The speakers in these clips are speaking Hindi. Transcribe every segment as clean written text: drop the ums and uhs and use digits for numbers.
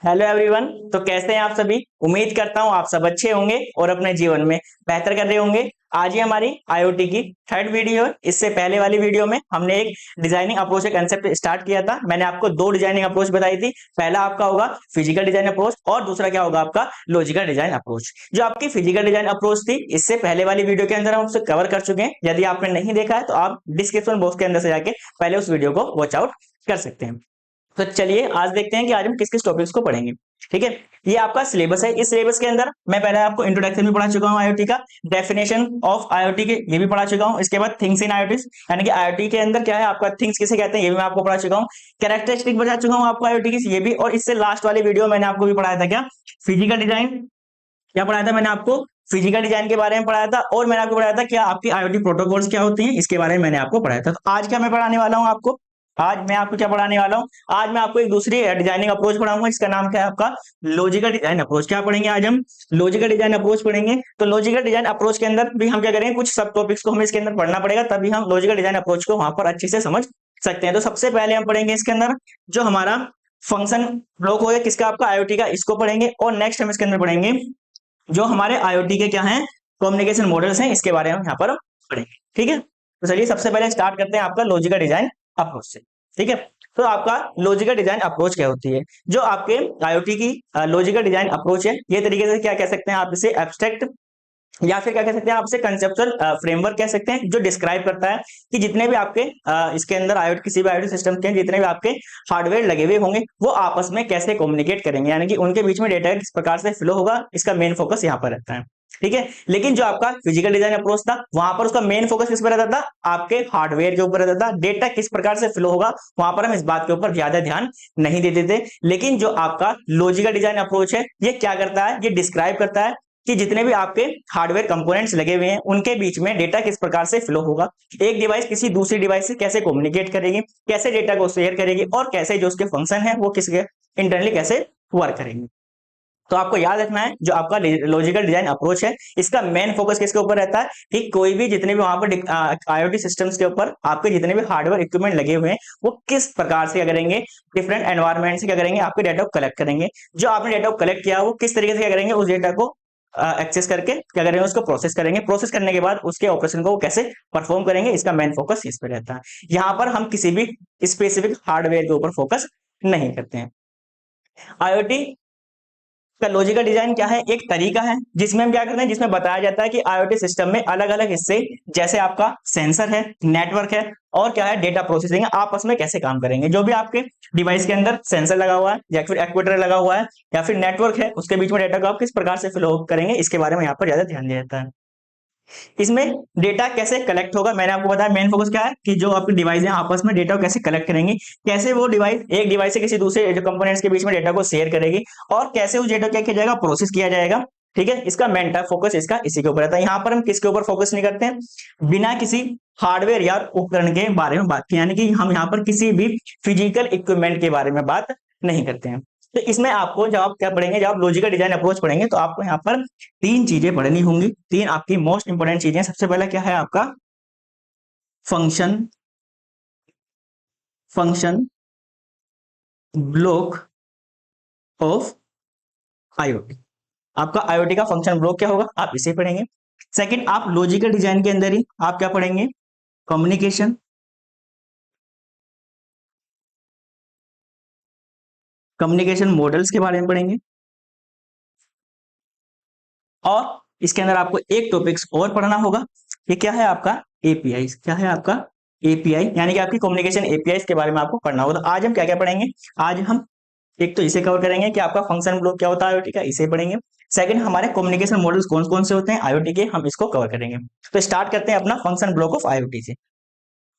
Hello everyone. तो कैसे हैं आप सभी। उम्मीद करता हूं आप सब अच्छे होंगे और अपने जीवन में बेहतर कर रहे होंगे। आज ही हमारी आईओटी की थर्ड वीडियो है। इससे पहले वाली वीडियो में हमने एक डिजाइनिंग अप्रोच का कंसेप्ट स्टार्ट किया था। मैंने आपको दो डिजाइनिंग अप्रोच बताई थी। पहला आपका होगा फिजिकल डिजाइन अप्रोच और दूसरा क्या होगा आपका लॉजिकल डिजाइन अप्रोच। जो आपकी फिजिकल डिजाइन अप्रोच थी इससे पहले वाली वीडियो के अंदर हम उसे कवर कर चुके हैं। यदि आपने नहीं देखा है तो आप डिस्क्रिप्शन बॉक्स के अंदर से जाके पहले उस वीडियो को वॉच आउट कर सकते हैं। तो चलिए आज देखते हैं कि आज हम किस किस टॉपिक्स को पढ़ेंगे। ठीक है, ये आपका सिलेबस है। इस सिलेबस के अंदर मैं पहले आपको इंट्रोडक्शन भी पढ़ा चुका हूं आईओटी का, डेफिनेशन ऑफ आईओटी के ये भी पढ़ा चुका हूं। इसके बाद थिंग्स इन आईओटी यानी कि आईओटी के अंदर क्या है आपका थिंग्स किसे कहते हैं ये भी मैं आपको पढ़ा चुका हूं। कैरेक्टरिस्टिक बता चुका हूं आपको आईओटी की ये भी। और इससे लास्ट वाली वीडियो मैंने आपको भी पढ़ाया था क्या, फिजिकल डिजाइन। क्या पढ़ाया था मैंने आपको, फिजिकल डिजाइन के बारे में पढ़ाया था। और मैंने आपको पढ़ाया था क्या आपकी आईओटी प्रोटोकॉल्स क्या होती हैं, इसके बारे में मैंने आपको पढ़ाया था। तो आज क्या मैं पढ़ाने वाला हूं आपको, आज मैं आपको क्या पढ़ाने वाला हूं, आज मैं आपको एक दूसरी डिजाइनिंग अप्रोच पढ़ाऊंगा। इसका नाम क्या है आपका लॉजिकल डिजाइन अप्रोच। क्या पढ़ेंगे आज हम, लॉजिकल डिजाइन अप्रोच पढ़ेंगे। तो लॉजिकल डिजाइन अप्रोच के अंदर भी हम क्या करेंगे, कुछ सब टॉपिक्स को हमें इसके अंदर पढ़ना पड़ेगा, तभी हम लॉजिकल डिजाइन अप्रोच को वहां पर अच्छे से समझ सकते हैं। तो सबसे पहले हम पढ़ेंगे इसके अंदर जो हमारा फंक्शन ब्लॉक होगा किसका आपका आईओटी का, इसको पढ़ेंगे। और नेक्स्ट हम इसके अंदर पढ़ेंगे जो हमारे आईओटी के क्या हैं कम्युनिकेशन मॉडल्स हैं, इसके बारे में यहाँ पर पढ़ेंगे। ठीक है, तो चलिए सबसे पहले स्टार्ट करते हैं आपका लॉजिकल डिजाइन अप्रोच से। ठीक है, तो आपका लॉजिकल डिजाइन अप्रोच क्या होती है, जो आपके आईओटी की लॉजिकल डिजाइन अप्रोच है, ये तरीके से क्या कह सकते हैं आप इसे एब्स्ट्रैक्ट या फिर क्या कह सकते हैं आप इसे कंसेप्चुअल फ्रेमवर्क कह सकते हैं, जो डिस्क्राइब करता है कि जितने भी आपके इसके अंदर आईओटी किसी भी आईओटी सिस्टम के जितने भी आपके हार्डवेयर लगे हुए होंगे वो आपस में कैसे कम्युनिकेट करेंगे, यानी कि उनके बीच में डेटा किस प्रकार से फ्लो होगा, इसका मेन फोकस यहाँ पर रहता है। ठीक है, लेकिन जो आपका फिजिकल डिजाइन अप्रोच था वहां पर उसका मेन फोकस किस पर रहता था, आपके हार्डवेयर के ऊपर रहता था। डेटा किस प्रकार से फ्लो होगा वहां पर हम इस बात के ऊपर ज्यादा ध्यान नहीं देते थे। लेकिन जो आपका लॉजिकल डिजाइन अप्रोच है ये क्या करता है, ये डिस्क्राइब करता है कि जितने भी आपके हार्डवेयर कंपोनेंट्स लगे हुए हैं उनके बीच में डेटा किस प्रकार से फ्लो होगा, एक डिवाइस किसी दूसरी डिवाइस से कैसे कम्युनिकेट करेगी, कैसे डेटा को शेयर करेगी और कैसे जो उसके फंक्शन है वो किसके इंटरनली कैसे वर्क करेंगे। तो आपको याद रखना है जो आपका लॉजिकल डिजाइन अप्रोच है इसका मेन फोकस किसके ऊपर रहता है कि कोई भी जितने भी वहां पर आईओटी सिस्टम्स के ऊपर आपके जितने भी हार्डवेयर इक्विपमेंट लगे हुए हैं वो किस प्रकार से क्या करेंगे, डिफरेंट एनवायरमेंट से क्या करेंगे आपके डेटा को कलेक्ट करेंगे। जो आपने डेटा को कलेक्ट किया वो किस तरीके से क्या करेंगे उस डेटा को एक्सेस करके क्या करेंगे उसको प्रोसेस करेंगे। प्रोसेस करने के बाद उसके ऑपरेशन को वो कैसे परफॉर्म करेंगे, इसका मेन फोकस इस पे रहता है। यहाँ पर हम किसी भी स्पेसिफिक हार्डवेयर के ऊपर फोकस नहीं करते हैं। आईओटी का लॉजिकल डिजाइन क्या है, एक तरीका है जिसमें हम क्या करते हैं, जिसमें बताया जाता है कि आईओटी सिस्टम में अलग अलग हिस्से जैसे आपका सेंसर है, नेटवर्क है और क्या है डेटा प्रोसेसिंग है, आपस में कैसे काम करेंगे। जो भी आपके डिवाइस के अंदर सेंसर लगा हुआ है या फिर एक्चुएटर लगा हुआ है या फिर नेटवर्क है उसके बीच में डेटा को आप किस प्रकार से फ्लो करेंगे, इसके बारे में यहाँ पर ज्यादा ध्यान दिया जाता है। इसमें डेटा कैसे कलेक्ट होगा मैंने आपको बताया, मेन फोकस क्या है कि जो आपकी डिवाइस है आपस में डेटा को कैसे कलेक्ट करेंगे, कैसे वो डिवाइस एक डिवाइस से किसी दूसरे जो कंपोनेंट्स के बीच में डेटा को शेयर करेगी और कैसे उस डेटा क्या किया जाएगा, प्रोसेस किया जाएगा। ठीक है, इसका मेन फोकस इसका इसी के ऊपर रहता है। यहाँ पर हम किसके ऊपर फोकस नहीं करते हैं, बिना किसी हार्डवेयर या उपकरण के बारे में बात की, यानी कि हम यहाँ पर किसी भी फिजिकल इक्विपमेंट के बारे में बात नहीं करते हैं। तो इसमें आपको जब आप क्या पढ़ेंगे, जब आप लॉजिकल डिजाइन अप्रोच पढ़ेंगे तो आपको यहाँ पर तीन चीजें पढ़नी होंगी, तीन आपकी मोस्ट इंपोर्टेंट चीजें। सबसे पहला क्या है आपका function, function block of IoT. आपका आईओटी का फंक्शन ब्लॉक क्या होगा आप इसे पढ़ेंगे। सेकंड, आप लॉजिकल डिजाइन के अंदर ही आप क्या पढ़ेंगे, कम्युनिकेशन, कम्युनिकेशन मॉडल्स के बारे में पढ़ेंगे। और इसके अंदर आपको एक टॉपिक्स और पढ़ना होगा, ये क्या है आपका एपीआई। क्या है आपका एपीआई, यानी कि आपकी कम्युनिकेशन एपीआई के बारे में आपको पढ़ना होगा। तो आज हम क्या क्या पढ़ेंगे, आज हम एक तो इसे कवर करेंगे कि आपका फंक्शन ब्लॉक क्या होता है आईओटी का, इसे पढ़ेंगे। सेकंड, हमारे कम्युनिकेशन मॉडल्स कौन कौन से होते हैं आईओटी के, हम इसको कवर करेंगे। तो स्टार्ट करते हैं अपना फंक्शन ब्लॉक ऑफ आईओटी से।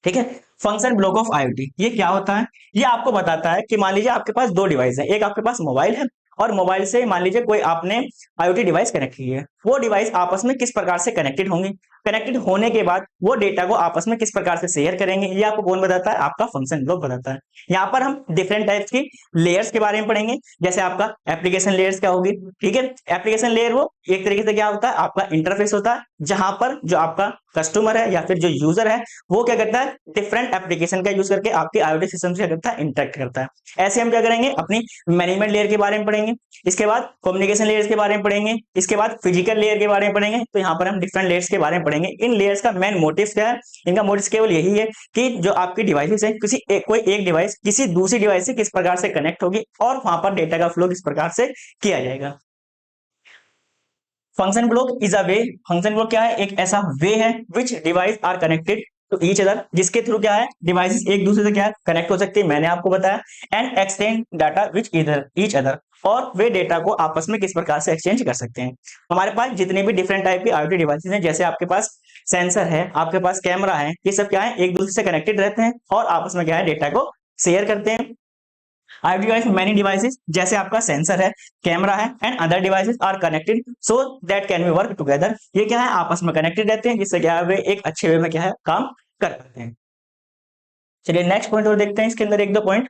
ठीक है, फंक्शन ब्लॉक ऑफ आईओटी ये क्या होता है, ये आपको बताता है कि मान लीजिए आपके पास दो डिवाइस है, एक आपके पास मोबाइल है और मोबाइल से मान लीजिए कोई आपने आईओटी डिवाइस कनेक्ट की है। वो डिवाइस आपस में किस प्रकार से कनेक्टेड होंगे, कनेक्टेड होने के बाद वो डेटा को आपस में किस प्रकार से शेयर करेंगे, ये आपको कौन बताता है, आपका फंक्शन ब्लॉक बताता है। यहाँ पर हम डिफरेंट टाइप्स की लेयर्स के बारे में पढ़ेंगे, जैसे आपका एप्लीकेशन लेयर्स क्या होगी, ठीक है। एप्लीकेशन लेयर वो एक तरीके से क्या होता है, आपका इंटरफेस होता है, जहां पर जो आपका कस्टमर है या फिर जो यूजर है वो क्या करता है, डिफरेंट एप्लीकेशन का यूज करके आपके IoT सिस्टम से क्या करता है, इंटरेक्ट करता है। ऐसे हम क्या करेंगे, अपनी मैनेजमेंट लेयर के बारे में पढ़ेंगे, इसके बाद कम्युनिकेशन लेयर्स के बारे में पढ़ेंगे, इसके बाद फिजिकल लेयर के बारे में पढ़ेंगे। तो यहाँ पर हम डिफरेंट लेयर्स के बारे में पढ़ेंगे। इन लेयर्स का मेन मोटिव क्या है, इनका मोटिव केवल यही है कि जो आपकी डिवाइसेस है, कोई एक डिवाइस किसी दूसरी डिवाइस से किस प्रकार से कनेक्ट होगी और वहां पर डेटा का फ्लो किस प्रकार से किया जाएगा। Function block is a way, function block क्या है, एक ऐसा वे है which device are connected to each other, जिसके थ्रू क्या है, डिवाइसेस एक दूसरे से क्या है, कनेक्ट हो सकती है, मैंने आपको बताया, एंड एक्सचेंज डाटा विच इधर ईच अदर, और वे डेटा को आपस में किस प्रकार से एक्सचेंज कर सकते हैं। हमारे पास जितने भी डिफरेंट टाइप के IoT डिवाइसेस हैं, जैसे आपके पास सेंसर है, आपके पास कैमरा है, ये सब क्या है, एक दूसरे से कनेक्टेड रहते हैं और आपस में क्या है, डेटा को शेयर करते हैं। IoT device many devices, जैसे आपका सेंसर है, कैमरा है, and other devices are connected so that can be work together, ये क्या है, आपस में कनेक्टेड रहते हैं, जिससे क्या है, वे एक अच्छे वे में क्या है, काम कर पाते हैं। चलिए नेक्स्ट पॉइंट और देखते हैं, इसके अंदर एक दो पॉइंट।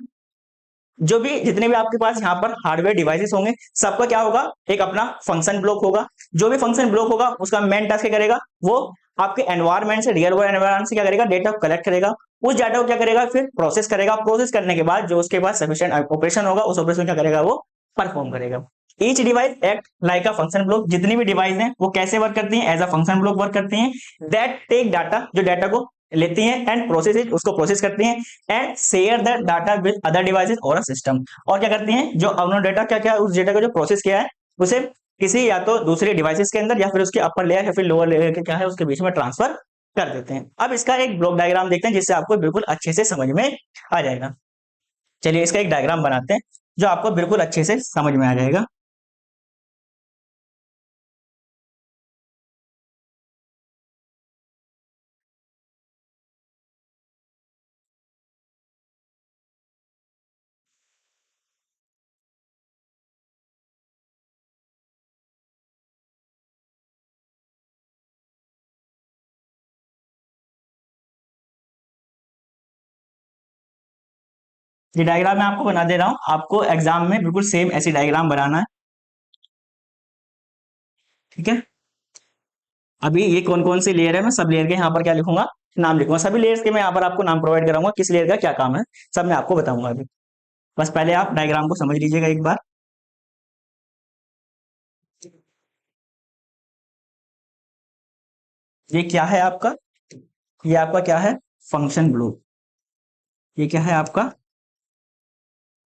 जो भी जितने भी आपके पास यहाँ पर हार्डवेयर डिवाइसेस होंगे, सबका क्या होगा, एक अपना फंक्शन ब्लॉक होगा। जो भी फंक्शन ब्लॉक होगा उसका मेन टास्क क्या करेगा, वो आपके एनवायरमेंट से, रियल वर्ल्ड एनवायरमेंट से क्या करेगा, डेटा को कलेक्ट करेगा, उस डाटा को क्या करेगा, फिर प्रोसेस करेगा, प्रोसेस करने के बाद जो उसके पास सफिशिएंट ऑपरेशन होगा, उस ऑपरेशन क्या करेगा, वो परफॉर्म करेगा। Each device act like a function block, जितनी भी डिवाइस हैं वो कैसे वर्क करती हैं, as a function block work करती हैं, दैट टेक डाटा, जो डाटा को लेती हैं, एंड प्रोसेस इट, उसको प्रोसेस करती हैं, and share the data with other devices और अ सिस्टम, और क्या करती हैं, जो उन्होंने डाटा क्या क्या उस डाटा को जो प्रोसेस किया है उसे किसी या तो दूसरे डिवाइसेस के अंदर या फिर उसके अपर लेयर या फिर लोअर लेयर के क्या है उसके बीच में ट्रांसफर कर देते हैं। अब इसका एक ब्लॉक डायग्राम देखते हैं, जिससे आपको बिल्कुल अच्छे से समझ में आ जाएगा। चलिए इसका एक डायग्राम बनाते हैं जो आपको बिल्कुल अच्छे से समझ में आ जाएगा। ये डायग्राम मैं आपको बना दे रहा हूँ, आपको एग्जाम में बिल्कुल सेम ऐसी डायग्राम बनाना है, ठीक है। अभी ये कौन कौन सी लेयर है, मैं सब लेयर के यहाँ पर क्या लिखूंगा, नाम लिखूंगा, सभी लेयर्स के मैं यहाँ पर आपको नाम प्रोवाइड कराऊंगा, किस लेयर का क्या काम है, सब मैं आपको बताऊंगा अभी। बस पहले आप डायग्राम को समझ लीजिएगा एक बार। ये क्या है आपका, ये आपका क्या है, फंक्शन ब्लॉक। ये क्या है आपका,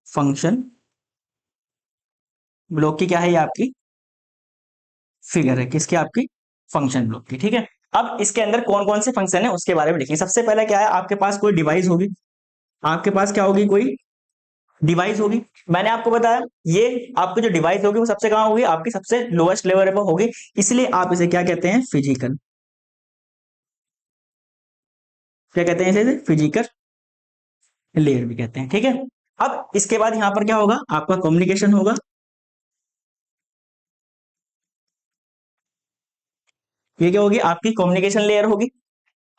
फंक्शन ब्लॉक की क्या है, ये आपकी फिगर है, किसकी, आपकी फंक्शन ब्लॉक की, ठीक है। अब इसके अंदर कौन कौन से फंक्शन है उसके बारे में देखिए। सबसे पहले क्या है, आपके पास कोई डिवाइस होगी, आपके पास क्या होगी, कोई डिवाइस होगी। मैंने आपको बताया ये आपकी जो डिवाइस होगी वो सबसे कहाँ होगी, आपकी सबसे लोएस्ट लेवल पर होगी, इसलिए आप इसे क्या कहते हैं, फिजिकल, क्या कहते हैं इसे, फिजिकल लेयर भी कहते हैं, ठीक है। अब इसके बाद यहां पर क्या होगा, आपका कम्युनिकेशन होगा, ये क्या होगी, आपकी कम्युनिकेशन लेयर होगी।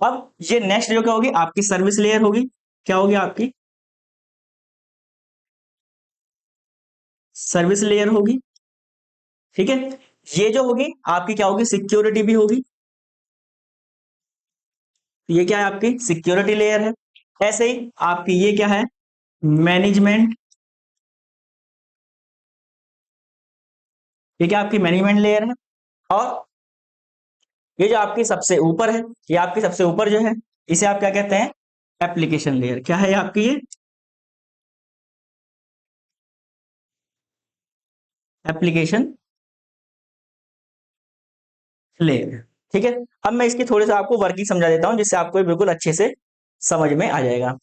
अब ये नेक्स्ट जो क्या होगी, आपकी सर्विस लेयर होगी, क्या होगी, आपकी सर्विस लेयर होगी, ठीक है। ये जो होगी आपकी क्या होगी, सिक्योरिटी भी होगी, ये क्या है, आपकी सिक्योरिटी लेयर है। ऐसे ही आपकी ये क्या है, मैनेजमेंट, ये क्या आपकी मैनेजमेंट लेयर है। और ये जो आपकी सबसे ऊपर है, ये आपकी सबसे ऊपर जो है, इसे आप क्या कहते हैं, एप्लीकेशन लेयर, क्या है आपकी ये, एप्लीकेशन लेयर, ठीक है। अब मैं इसकी थोड़ी सा आपको वर्किंग समझा देता हूं, जिससे आपको ये बिल्कुल अच्छे से समझ में आ जाएगा।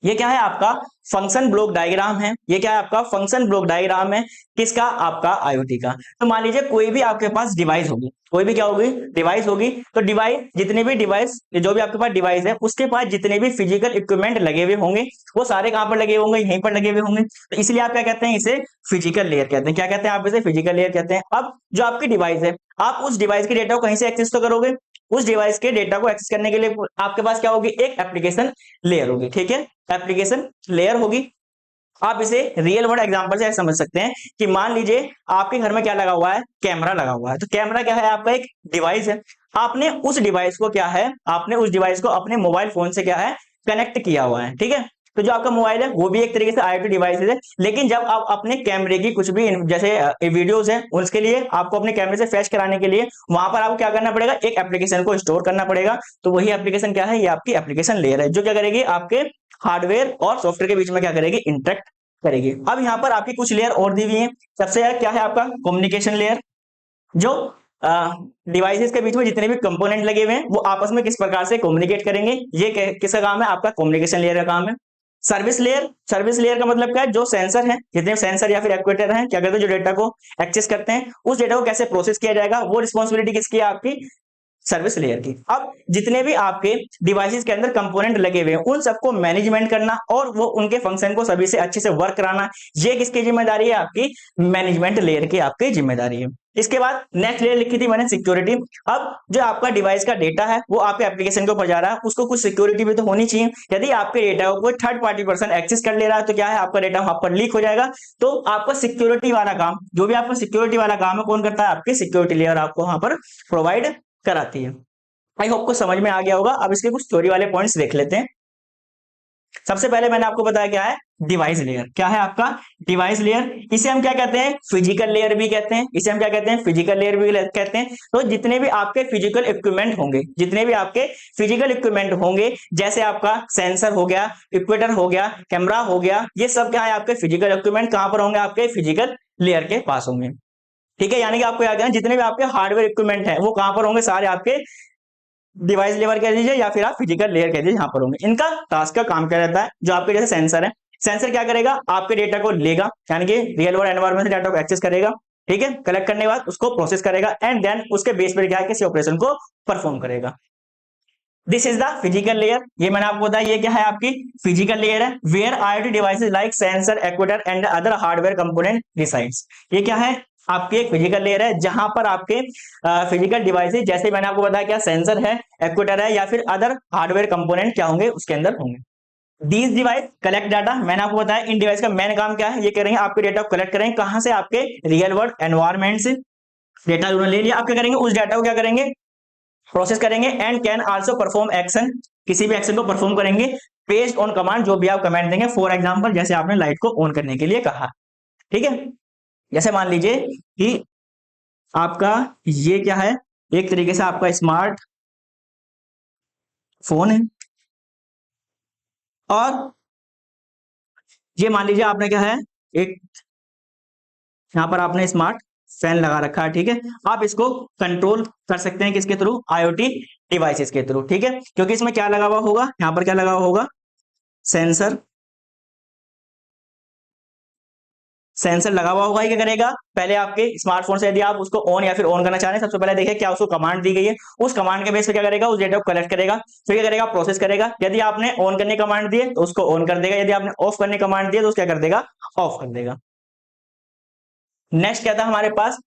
ये क्या है आपका फंक्शन ब्लॉक डायग्राम है। ये क्या है आपका फंक्शन ब्लॉक डायग्राम है किसका, आपका आईओटी का। तो मान लीजिए कोई भी आपके पास डिवाइस होगी, कोई भी क्या होगी, डिवाइस होगी। तो डिवाइस, जितने भी डिवाइस, जो भी आपके पास डिवाइस है उसके पास जितने भी फिजिकल इक्विपमेंट लगे हुए होंगे वो सारे कहां पर लगे होंगे, यहीं पर लगे हुए होंगे। तो इसलिए आप क्या कहते हैं, इसे फिजिकल लेयर कहते हैं। क्या कहते हैं आप इसे, फिजिकल लेयर कहते हैं। अब जो आपकी डिवाइस है, आप उस डिवाइस के डेटा को कहीं से एक्सेस तो करोगे, उस डिवाइस के डेटा को एक्सेस करने के लिए आपके पास क्या होगी, एक एप्लीकेशन लेयर होगी। ठीक है, एप्लीकेशन लेयर होगी। आप इसे रियल वर्ल्ड एग्जांपल से समझ सकते हैं कि मान लीजिए आपके घर में क्या लगा हुआ है, कैमरा लगा हुआ है। तो कैमरा क्या है, आपका एक डिवाइस है। आपने उस डिवाइस को क्या है, आपने उस डिवाइस को अपने मोबाइल फोन से क्या है, कनेक्ट किया हुआ है। ठीक है, तो जो आपका मोबाइल है वो भी एक तरीके से आईओटी डिवाइस है। लेकिन जब आप अपने कैमरे की कुछ भी जैसे वीडियोस हैं उसके लिए आपको अपने कैमरे से फैच कराने के लिए वहां पर आपको क्या करना पड़ेगा, एक एप्लीकेशन को स्टोर करना पड़ेगा। तो वही एप्लीकेशन क्या है, ये आपकी एप्लीकेशन लेयर है, जो क्या करेगी, आपके हार्डवेयर और सॉफ्टवेयर के बीच में क्या करेगी, इंटरेक्ट करेगी। अब यहाँ पर आपकी कुछ लेयर और दी हुई है। सबसे क्या है आपका कम्युनिकेशन लेयर, जो डिवाइसेस के बीच में जितने भी कंपोनेंट लगे हुए हैं वो आपस में किस प्रकार से कम्युनिकेट करेंगे, ये किसका काम है, आपका कम्युनिकेशन लेयर का काम है। सर्विस लेयर, सर्विस लेयर का मतलब क्या है, जो सेंसर है, जितने सेंसर या फिर एक्चुएटर हैं, क्या कहते हैं, जो डेटा को एक्सेस करते हैं, उस डेटा को कैसे प्रोसेस किया जाएगा, वो रिस्पॉन्सिबिलिटी किसकी है, आपकी सर्विस लेयर की। अब जितने भी आपके डिवाइसेस के अंदर कंपोनेंट लगे हुए हैं उन सबको मैनेजमेंट करना और वो उनके फंक्शन को सभी से अच्छे से वर्क कराना, ये किसकी जिम्मेदारी है, आपकी मैनेजमेंट लेयर की आपकी जिम्मेदारी है। इसके बाद नेक्स्ट लेयर लिखी थी मैंने, सिक्योरिटी। अब जो आपका डिवाइस का डेटा है वो आपके एप्लीकेशन के ऊपर जा रहा है, उसको कुछ सिक्योरिटी भी तो होनी चाहिए। यदि आपके डेटा को कोई थर्ड पार्टी पर्सन एक्सेस कर ले रहा है तो क्या है, आपका डेटा वहां पर लीक हो जाएगा। तो आपका सिक्योरिटी वाला काम, जो भी आपका सिक्योरिटी वाला काम है, कौन करता है, आपकी सिक्योरिटी लेयर आपको वहां पर प्रोवाइड कराती है। आई होप को समझ में आ गया होगा। अब इसके कुछ थ्योरी वाले पॉइंट्स देख लेते हैं। सबसे पहले मैंने आपको बताया क्या है, डिवाइस लेयर। क्या है आपका डिवाइस लेयर, इसे हम क्या कहते हैं, फिजिकल लेयर भी कहते हैं। इसे हम क्या कहते हैं, फिजिकल लेयर भी कहते हैं। तो जितने भी आपके फिजिकल इक्विपमेंट होंगे, जितने भी आपके फिजिकल इक्विपमेंट होंगे, जैसे आपका सेंसर हो गया, इक्वेटर हो गया, कैमरा हो गया, ये सब क्या है, आपके फिजिकल इक्विपमेंट कहां पर होंगे, आपके फिजिकल लेयर के पास होंगे। ठीक है, यानी कि आपको याद है जितने भी आपके हार्डवेयर इक्विपमेंट है वो कहां पर होंगे, सारे आपके डिवाइस लेवल कह दीजिए या फिर आप फिजिकल लेयर कह दीजिए, यहां पर होंगे। इनका टास्क का काम क्या रहता है, जो आपके जैसे सेंसर है, सेंसर क्या करेगा, आपके डेटा को लेगा, यानी कि रियल वर्ल्ड एनवायरनमेंट से डेटा को एक्सेस करेगा। ठीक है, कलेक्ट करने के बाद उसको प्रोसेस करेगा एंड देन उसके बेस पर क्या है, किसी ऑपरेशन को परफॉर्म करेगा। This is the physical layer. ये मैंने आपको बताया, ये क्या है, आपकी फिजिकल लेयर है, where IoT devices like sensor, actuator and other hardware component resides. ये क्या है, आपकी एक फिजिकल लेयर है जहां पर आपके फिजिकल डिवाइसेस, जैसे मैंने आपको बताया, क्या सेंसर है, एक्चुएटर है या फिर अदर हार्डवेयर कंपोनेंट क्या होंगे, उसके अंदर होंगे। दीज डिवाइस कलेक्ट डाटा, मैंने आपको बताया इन डिवाइस का मेन काम क्या है, ये करेंगे आपके डेटा को कलेक्ट करेंगे, कहां से, आपके रियल वर्ल्ड एनवायरमेंट से। डेटा उन्होंने ले लिया, आप क्या करेंगे, उस डेटा को क्या करेंगे, प्रोसेस करेंगे and can also perform action, किसी भी एक्शन को परफॉर्म करेंगे बेस्ड ऑन कमांड, जो भी आप कमांड देंगे। फॉर एग्जांपल, जैसे आपने लाइट को ऑन करने के लिए कहा। ठीक है, जैसे मान लीजिए कि आपका ये क्या है, एक तरीके से आपका स्मार्ट फोन है और ये मान लीजिए आपने क्या है, एक यहाँ पर आपने स्मार्ट फैन लगा रखा है। ठीक है, आप इसको कंट्रोल कर सकते हैं किसके थ्रू, आईओटी डिवाइसेस के थ्रू। ठीक है, क्योंकि इसमें क्या लगा हुआ होगा, यहाँ पर क्या लगा हुआ होगा, सेंसर, सेंसर लगा हुआ होगा। ये क्या करेगा, पहले आपके स्मार्टफोन से यदि आप उसको ऑन या फिर ऑन करना चाह रहे हैं, सबसे पहले देखिए क्या उसको कमांड दी गई है, उस कमांड के बेस पे क्या करेगा, उस डेटा को कलेक्ट करेगा, फिर क्या करेगा, प्रोसेस करेगा। यदि आपने ऑन करने कमांड दिए तो उसको ऑन कर देगा, यदि आपने ऑफ करने कमांड दिए तो उसको क्या कर देगा, ऑफ कर देगा। नेक्स्ट क्या था हमारे पास,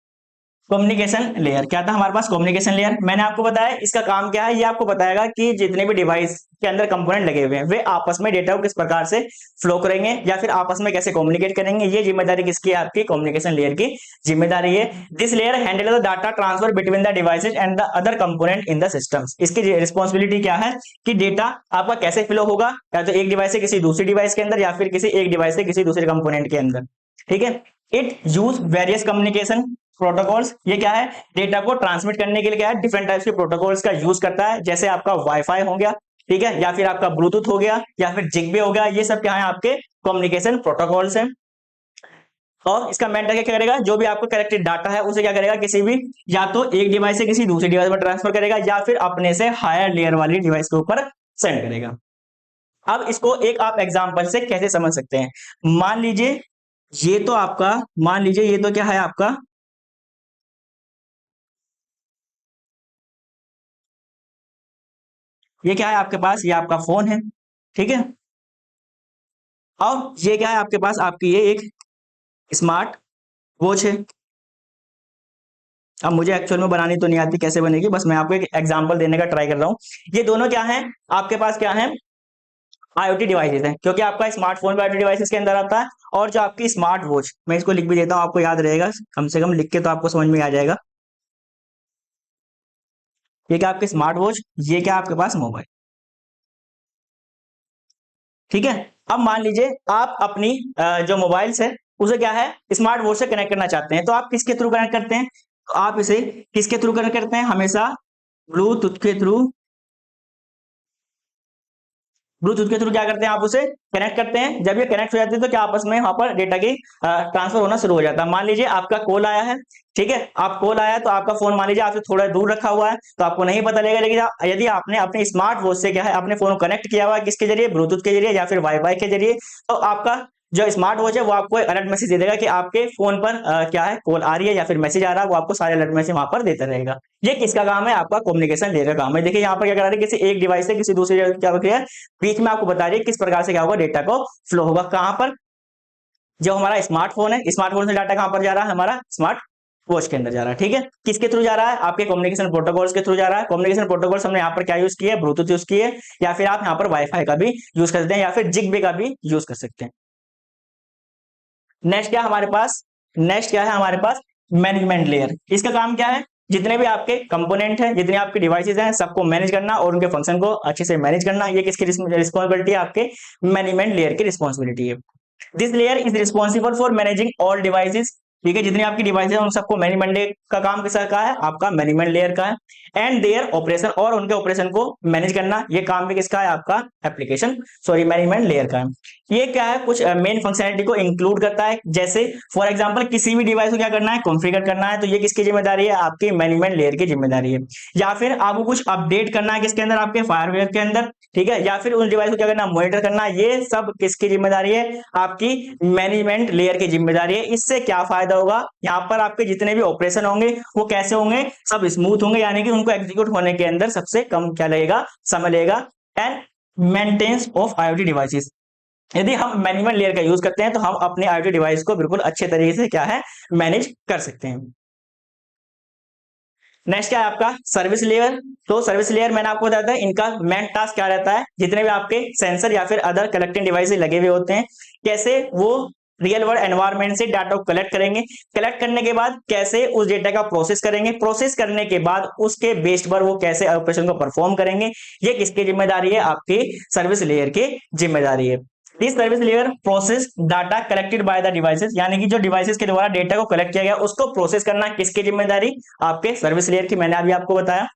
कम्युनिकेशन लेयर। क्या था हमारे पास, कम्युनिकेशन लेयर। मैंने आपको बताया इसका काम क्या है, ये आपको बताएगा कि जितने भी डिवाइस के अंदर कंपोनेंट लगे हुए हैं वे आपस में डेटा को किस प्रकार से फ्लो करेंगे या फिर आपस में कैसे कम्युनिकेट करेंगे। ये जिम्मेदारी किसकी है, आपकी कम्युनिकेशन लेयर की जिम्मेदारी है। This layer handle the data transfer between the devices and the other component in the systems. इसकी रिस्पॉन्सिबिलिटी क्या है कि डेटा आपका कैसे फ्लो होगा, या तो एक डिवाइस से किसी दूसरी डिवाइस के अंदर या फिर किसी एक डिवाइस से किसी दूसरे कंपोनेंट के अंदर। ठीक है, it use various communication protocols. ये क्या है, डेटा को ट्रांसमिट करने के लिए क्या है, डिफरेंट टाइप्स के प्रोटोकॉल्स का यूज करता है, जैसे आपका वाईफाई हो गया, ठीक है, या फिर आपका ब्लूटूथ हो गया या फिर जिगबी हो गया। ये सब क्या है, आपके कम्युनिकेशन प्रोटोकॉल्स हैं। और इसका मेन टारगेट क्या करेगा, जो भी आपको कलेक्टेड डाटा है उसे क्या करेगा, किसी भी या तो एक डिवाइस से किसी दूसरी डिवाइस में ट्रांसफर करेगा या फिर अपने से हायर लेयर वाली डिवाइस के ऊपर सेंड करेगा। अब इसको एक आप एग्जांपल से कैसे समझ सकते हैं। मान लीजिए ये तो आपका, मान लीजिए ये तो क्या है आपका, ये क्या है आपके पास, ये आपका फोन है, ठीक है। और ये क्या है आपके पास, आपकी ये एक स्मार्ट वॉच है। अब मुझे एक्चुअल में बनानी तो नहीं आती, कैसे बनेगी, बस मैं आपको एक एग्जांपल देने का ट्राई कर रहा हूँ। ये दोनों क्या है आपके पास, क्या है, आईओटी डिवाइसेस है, क्योंकि आपका स्मार्टफोन भी आईओटी डिवाइसेस के अंदर आता है। और जो आपकी स्मार्ट वॉच, मैं इसको लिख भी देता हूँ, आपको याद रहेगा, कम से कम लिख के तो आपको समझ में आ जाएगा। ये क्या आपकी स्मार्ट वॉच, ये क्या आपके पास मोबाइल, ठीक है। अब मान लीजिए आप अपनी जो मोबाइल है उसे क्या है स्मार्ट वॉच से कनेक्ट करना चाहते हैं, तो आप किसके थ्रू कनेक्ट करते हैं, तो आप इसे किसके थ्रू कनेक्ट करते हैं, हमेशा ब्लूटूथ के थ्रू, ब्लूटूथ के थ्रू क्या करते हैं, आप उसे कनेक्ट करते हैं। जब ये कनेक्ट हो जाती है तो क्या आपस में वहां पर डेटा की ट्रांसफर होना शुरू हो जाता है। मान लीजिए आपका कॉल आया है, ठीक है, आप कॉल आया तो आपका फोन मान लीजिए आपसे थोड़ा दूर रखा हुआ है, तो आपको नहीं पता लगेगा। लेकिन यदि आपने अपने स्मार्ट वॉच से क्या है अपने फोन को कनेक्ट किया हुआ है, किसके जरिए, ब्लूटूथ के जरिए या फिर वाईफाई के जरिए, तो आपका जो स्मार्ट वॉच है वो आपको अलर्ट मैसेज दे देगा कि आपके फोन पर क्या है कॉल आ रही है या फिर मैसेज आ रहा है, वो आपको सारे अलर्ट मैसेज वहां पर देता रहेगा। ये किसका काम है, आपका कम्युनिकेशन लेयर का काम है। देखिए यहाँ पर क्या करा रहे हैं, किसी एक डिवाइस से किसी दूसरे क्या हो रही है, बीच में आपको बता रही है किस प्रकार से क्या होगा, डेटा को फ्लो होगा। कहां पर, जो हमारा स्मार्टफोन है, स्मार्टफोन से डाटा कहां पर जा रहा है, हमारा स्मार्ट वॉच के अंदर जा रहा है, ठीक है। किसके थ्रू जा रहा है, आपके कम्युनिकेशन प्रोटोकॉल्स के थ्रू जा रहा है। कम्युनिकेशन प्रोटोकॉल्स हमने यहाँ पर क्या यूज किया है, ब्लूटूथ यूज किए, या फिर आप यहाँ पर वाईफाई का भी यूज कर सकते हैं, या फिर जिगबी का भी यूज कर सकते हैं। नेक्स्ट क्या है हमारे पास, नेक्स्ट क्या है हमारे पास, मैनेजमेंट लेयर। इसका काम क्या है, जितने भी आपके कंपोनेंट हैं, जितने आपके डिवाइसेज हैं, सबको मैनेज करना और उनके फंक्शन को अच्छे से मैनेज करना, ये किसकी रिस्पॉन्सिबिलिटी है, आपके मैनेजमेंट लेयर की रिस्पॉन्सिबिलिटी है। This layer is responsible for managing all devices, ठीक है, जितनी आपकी डिवाइस है उन सबको मैनेजमेंट का काम किसका का है, आपका मैनेजमेंट लेयर का है। एंड देयर ऑपरेशन, और उनके ऑपरेशन को मैनेज करना, ये काम भी किसका है, आपका एप्लीकेशन सॉरी मैनेजमेंट लेयर का है। ये क्या है, कुछ मेन फंक्शनैलिटी को इंक्लूड करता है, जैसे फॉर एग्जांपल किसी भी डिवाइस को क्या करना है, कॉन्फ़िगर करना है, तो ये किसकी जिम्मेदारी है, आपकी मैनेजमेंट लेयर की जिम्मेदारी है। या फिर आपको कुछ अपडेट करना है किसके अंदर, आपके फायरवेयर के अंदर, ठीक है, या फिर उस डिवाइस को क्या करना है, मॉनिटर करना है, ये सब किसकी जिम्मेदारी है, आपकी मैनेजमेंट लेयर की जिम्मेदारी है। इससे क्या फायदा होगा, यहाँ पर आपके जितने भी ऑपरेशन होंगे वो कैसे होंगे, सब स्मूथ होंगे, यानी कि उनको एग्जीक्यूट होने के अंदर सबसे कम क्या लगेगा, समय लगेगा। And maintenance of IoT devices, यदि हम मैनेजमेंट लेयर का यूज करते हैं तो हम अपने आईओटी डिवाइस को बिल्कुल अच्छे तरीके से क्या है मैनेज कर सकते हैं। नेक्स्ट क्या है आपका सर्विस लेयर। तो सर्विस लेयर मैंने आपको बताया था इनका मेन टास्क क्या रहता है, जितने भी आपके सेंसर या फिर अदर कलेक्टिंग डिवाइसेस लगे हुए होते हैं, कैसे वो रियल वर्ल्ड एनवायरनमेंट से डाटा को कलेक्ट करेंगे, कलेक्ट करने के बाद कैसे उस डेटा का प्रोसेस करेंगे, प्रोसेस करने के बाद उसके बेस्ड पर वो कैसे ऑपरेशन को परफॉर्म करेंगे, ये किसकी जिम्मेदारी है, आपकी सर्विस लेयर की जिम्मेदारी है। This service layer process data collected by the devices, यानी कि जो डिवाइसेस के द्वारा डेटा को कलेक्ट किया गया उसको प्रोसेस करना किसकी जिम्मेदारी, आपके सर्विस लेयर की, मैंने अभी आपको बताया।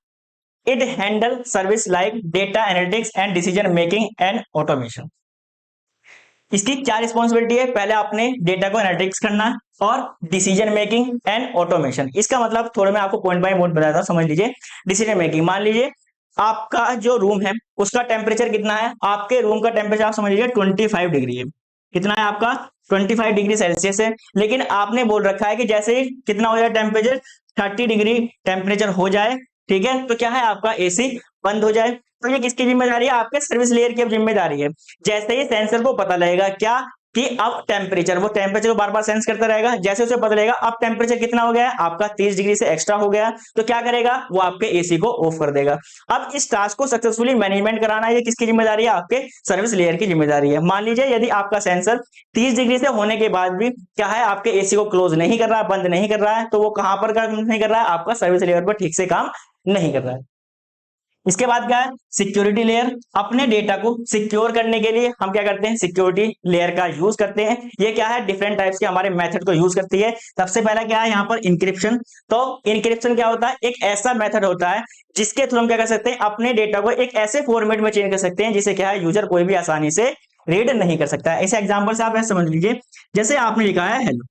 It handle service like data analytics and decision making and automation. इसकी क्या रिस्पॉन्सिबिलिटी है, पहले आपने डेटा को एनालिटिक्स करना है और डिसीजन मेकिंग एंड ऑटोमेशन। इसका मतलब थोड़ा मैं आपको पॉइंट बाय पॉइंट बताता हूं, समझ लीजिए। डिसीजन मेकिंग, मान लीजिए आपका जो रूम है उसका टेम्परेचर कितना है, आपके रूम का टेम्परेचर आप समझ लीजिए 25 डिग्री है। कितना है आपका, 25 डिग्री सेल्सियस है। लेकिन आपने बोल रखा है कि जैसे ही कितना हो जाए टेम्परेचर, 30 डिग्री टेम्परेचर हो जाए, ठीक है, तो क्या है आपका एसी बंद हो जाए। तो ये किसकी जिम्मेदारी है, आपके सर्विस लेयर की जिम्मेदारी है। जैसे ही सेंसर को पता लगेगा क्या कि अब टेम्परेचर, वो टेम्परेचर को बार बार सेंस करता रहेगा, जैसे उसे पता लगेगा अब टेम्परेचर कितना हो गया है, आपका 30 डिग्री से एक्स्ट्रा हो गया, तो क्या करेगा, वो आपके एसी को ऑफ कर देगा। अब इस टास्क को सक्सेसफुली मैनेजमेंट कराना ये किसकी जिम्मेदारी है, आपके सर्विस लेयर की जिम्मेदारी है। मान लीजिए यदि आपका सेंसर 30 डिग्री से होने के बाद भी क्या है आपके एसी को क्लोज नहीं कर रहा है, बंद नहीं कर रहा है, तो वो कहां पर काम नहीं कर रहा है, आपका सर्विस लेयर पर ठीक से काम नहीं कर रहा है। इसके बाद क्या है सिक्योरिटी लेयर। अपने डेटा को सिक्योर करने के लिए हम क्या करते हैं, सिक्योरिटी लेयर का यूज करते हैं। ये क्या है, डिफरेंट टाइप्स के हमारे मेथड को यूज करती है। सबसे पहला क्या है यहाँ पर इंक्रिप्शन। तो इंक्रिप्शन क्या होता है, एक ऐसा मेथड होता है जिसके थ्रू हम क्या कर सकते हैं, अपने डेटा को एक ऐसे फॉर्मेट में चेंज कर सकते हैं जिसे क्या है यूजर कोई भी आसानी से रीड नहीं कर सकता है। इस एग्जाम्पल से आप ऐसे समझ लीजिए, जैसे आपने लिखा है हेलो,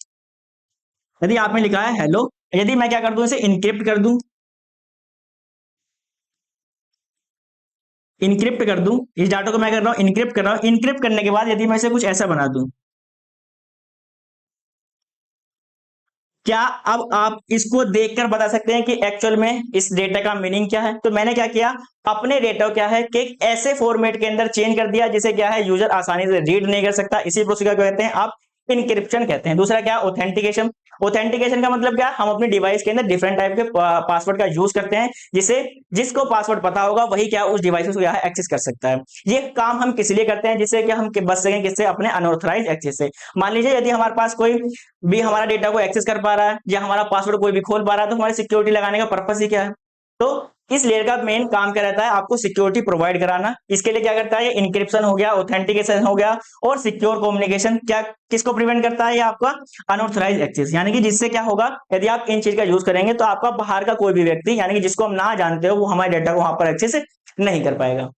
यदि आपने लिखा है हेलो, यदि मैं क्या कर दूं, इसे इनक्रिप्ट कर दूं, इनक्रिप्ट कर दूं, इस डाटा को मैं कर रहा हूं इनक्रिप्ट कर रहा हूं। इनक्रिप्ट करने के बाद यदि मैं इसे कुछ ऐसा बना दूं, क्या अब आप इसको देखकर बता सकते हैं कि एक्चुअल में इस डेटा का मीनिंग क्या है? तो मैंने क्या किया, अपने डेटा को क्या है कि एक ऐसे फॉर्मेट के अंदर चेंज कर दिया जिसे क्या है यूजर आसानी से रीड नहीं कर सकता। इसी प्रोसीजर को कहते हैं आप इनक्रिप्शन कहते हैं। दूसरा क्या, ऑथेंटिकेशन। ऑथेंटिकेशन का मतलब क्या, हम अपने डिवाइस के अंदर डिफरेंट टाइप के पासवर्ड का यूज करते हैं, जिसे जिसको पासवर्ड पता होगा वही क्या उस डिवाइस को क्या है एक्सेस कर सकता है। ये काम हम किस लिए करते हैं, जिससे कि हम बच सकें किससे, अपने अनऑथराइज एक्सेस से। मान लीजिए यदि हमारे पास कोई भी हमारा डेटा को एक्सेस कर पा रहा है या हमारा पासवर्ड कोई भी खोल पा रहा है, तो हमारी सिक्योरिटी लगाने का पर्पस ही क्या है? तो इस लेयर का मेन काम क्या रहता है, आपको सिक्योरिटी प्रोवाइड कराना। इसके लिए क्या करता है, इंक्रिप्शन हो गया, ऑथेंटिकेशन हो गया और सिक्योर कम्युनिकेशन। क्या किसको प्रिवेंट करता है, ये आपका अनऑथराइज एक्सेस, यानी कि जिससे क्या होगा, यदि आप इन चीज का यूज करेंगे तो आपका बाहर का कोई भी व्यक्ति, यानी कि जिसको हम ना जानते हो, वो हमारे डेटा को वहां पर एक्सेस नहीं कर पाएगा।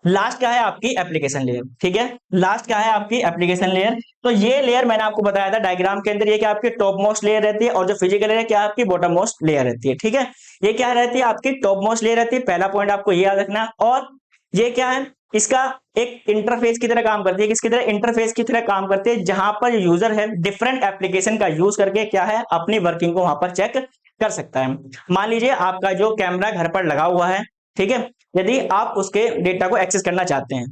लास्ट क्या है, आपकी एप्लीकेशन लेयर। ठीक है, लास्ट क्या है, आपकी एप्लीकेशन लेयर। तो ये लेयर मैंने आपको बताया था डायग्राम के अंदर, ये क्या आपकी टॉप मोस्ट लेयर रहती है, और जो फिजिकल लेयर क्या है आपकी बॉटम मोस्ट लेयर रहती है। ठीक है, ये क्या रहती है, आपकी टॉप मोस्ट लेयर रहती है। पहला पॉइंट आपको ये याद रखना। और ये क्या है, इसका एक इंटरफेस की तरह काम करती है। किसकी तरह, इंटरफेस की तरह काम करती है, जहां पर यूजर है डिफरेंट एप्लीकेशन का यूज करके क्या है अपनी वर्किंग को वहां पर चेक कर सकता है। मान लीजिए आपका जो कैमरा घर पर लगा हुआ है, ठीक है, यदि आप उसके डेटा को एक्सेस करना चाहते हैं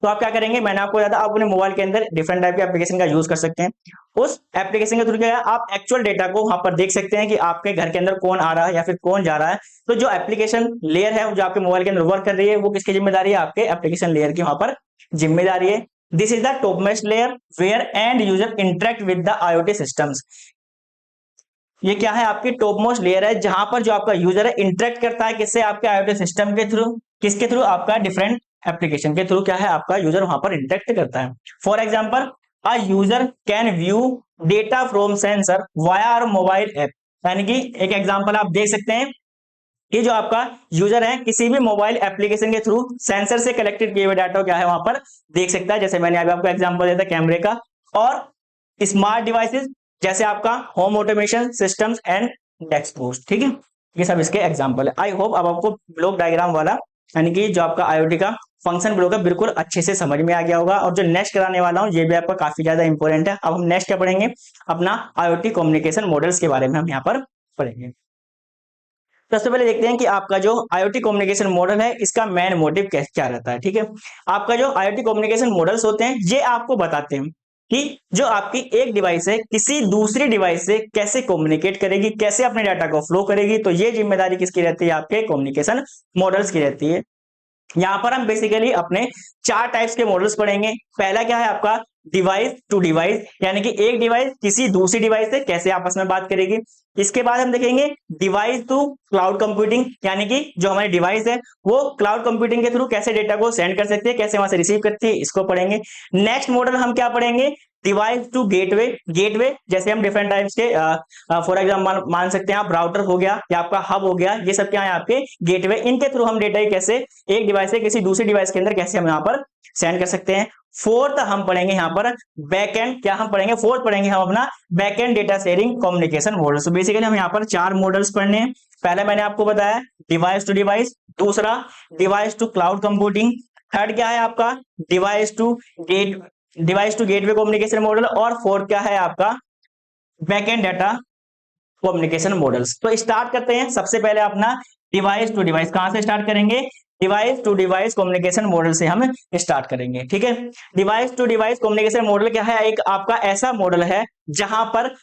तो आप क्या करेंगे, मैंने आपको बताया था, आप अपने मोबाइल के अंदर डिफरेंट टाइप के एप्लीकेशन का यूज कर सकते हैं। उस एप्लीकेशन के थ्रू क्या है, आप एक्चुअल डेटा को वहां पर देख सकते हैं कि आपके घर के अंदर कौन आ रहा है या फिर कौन जा रहा है। तो जो एप्लीकेशन लेयर है जो आपके मोबाइल के अंदर वर्क कर रही है, वो किसकी जिम्मेदारी है, आपके एप्लीकेशन लेयर की वहां पर जिम्मेदारी है। This is the top most layer where end user interact with the IoT systems. ये क्या है, आपकी टॉप मोस्ट लेयर है, जहां पर जो आपका यूजर है इंटरेक्ट करता है किससे, आपके IoT सिस्टम के थ्रू। किसके थ्रू, आपका डिफरेंट एप्लीकेशन के थ्रू क्या है आपका यूजर वहां पर इंटरेक्ट करता है। For example, a user can view data from sensor via mobile app. यानी कि एक एग्जांपल आप देख सकते हैं कि जो आपका यूजर है किसी भी मोबाइल एप्लीकेशन के थ्रू सेंसर से कलेक्टेड किए हुए डाटा क्या है वहां पर देख सकता है। जैसे मैंने अभी आपको एग्जांपल दिया था कैमरे का। और स्मार्ट डिवाइसेस जैसे आपका home automation systems and desk post. ठीक है, ये सब इसके एग्जांपल है। आई होप अब आपको ब्लॉक डायग्राम वाला, यानी कि जो आपका IoT का फंक्शन ब्लॉक है, बिल्कुल अच्छे से समझ में आ गया होगा। और जो नेक्स्ट कराने वाला हूं ये भी आपका काफी ज्यादा इंपॉर्टेंट है। अब हम नेक्स्ट क्या पढ़ेंगे, अपना IoT कम्युनिकेशन मॉडल्स के बारे में हम यहाँ पर पढ़ेंगे। सबसे पहले देखते हैं कि आपका जो IoT कम्युनिकेशन मॉडल है इसका मेन मोटिव क्या रहता है। ठीक है, आपका जो IoT कम्युनिकेशन मॉडल्स होते हैं ये आपको बताते हैं कि जो आपकी एक डिवाइस है किसी दूसरी डिवाइस से कैसे कम्युनिकेट करेगी, कैसे अपने डाटा को फ्लो करेगी। तो ये जिम्मेदारी किसकी रहती है, आपके कम्युनिकेशन मॉडल्स की रहती है। यहां पर हम बेसिकली अपने चार टाइप्स के मॉडल्स पढ़ेंगे। पहला क्या है आपका, डिवाइस टू डिवाइस, यानी कि एक डिवाइस किसी दूसरी डिवाइस से कैसे आपस में बात करेगी। इसके बाद हम देखेंगे डिवाइस टू क्लाउड कंप्यूटिंग, यानी कि जो हमारी डिवाइस है वो क्लाउड कंप्यूटिंग के थ्रू कैसे डेटा को सेंड कर सकती है, कैसे वहां से रिसीव करती है, इसको पढ़ेंगे। नेक्स्ट मॉडल हम क्या पढ़ेंगे, डिवाइस टू गेटवे। गेटवे जैसे हम डिफरेंट टाइप्स के फॉर एग्जाम्पल मान सकते हैं आप राउटर हो गया या आपका हब हो गया, ये सब क्या है आपके गेटवे। इनके थ्रू हम डेटा कैसे एक डिवाइस से किसी दूसरी डिवाइस के अंदर कैसे हम यहाँ पर सेंड कर सकते हैं। फोर्थ हम पढ़ेंगे यहाँ पर बैकएंड, क्या हम पढ़ेंगे, फोर्थ पढ़ेंगे हम अपना backend data sharing communication model. So basically हम यहाँ पर चार मॉडल्स पढ़ने हैं। पहले मैंने आपको बताया डिवाइस टू डिवाइस, दूसरा device to cloud computing, third क्या है आपका device to gateway communication model, और फोर्थ क्या है आपका बैकएंड डाटा कम्युनिकेशन मॉडल्स। तो स्टार्ट करते हैं सबसे पहले अपना डिवाइस टू डिवाइस। कहां से स्टार्ट करेंगे, device to device communication model से हम स्टार्ट करेंगे। ठीक है, device to device communication model क्या है, एक आपका ऐसा मॉडल है जहां पर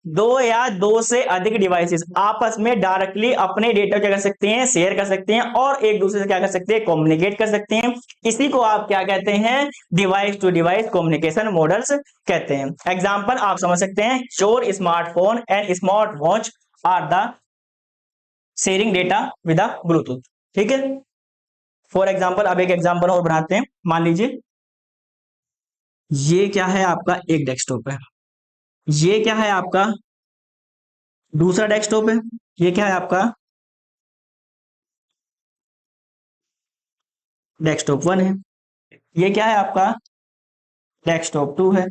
दो या दो से अधिक डिवाइसेस आपस में डायरेक्टली अपने डेटा क्या कर सकते हैं, शेयर कर सकते हैं और एक दूसरे से क्या कर सकते हैं, कम्युनिकेट कर सकते हैं। इसी को आप क्या कहते हैं, device to device communication models कहते हैं। एग्जाम्पल आप समझ सकते हैं, your smartphone and smart watch are the sharing data with Bluetooth. ठीक है, फॉर एग्जाम्पल अब एक एग्जाम्पल और बनाते हैं। मान लीजिए ये क्या है आपका एक डेस्कटॉप है, ये क्या है आपका दूसरा डेस्कटॉप है, ये क्या है आपका डेस्कटॉप 1 है, ये क्या है आपका डेस्कटॉप 2 है।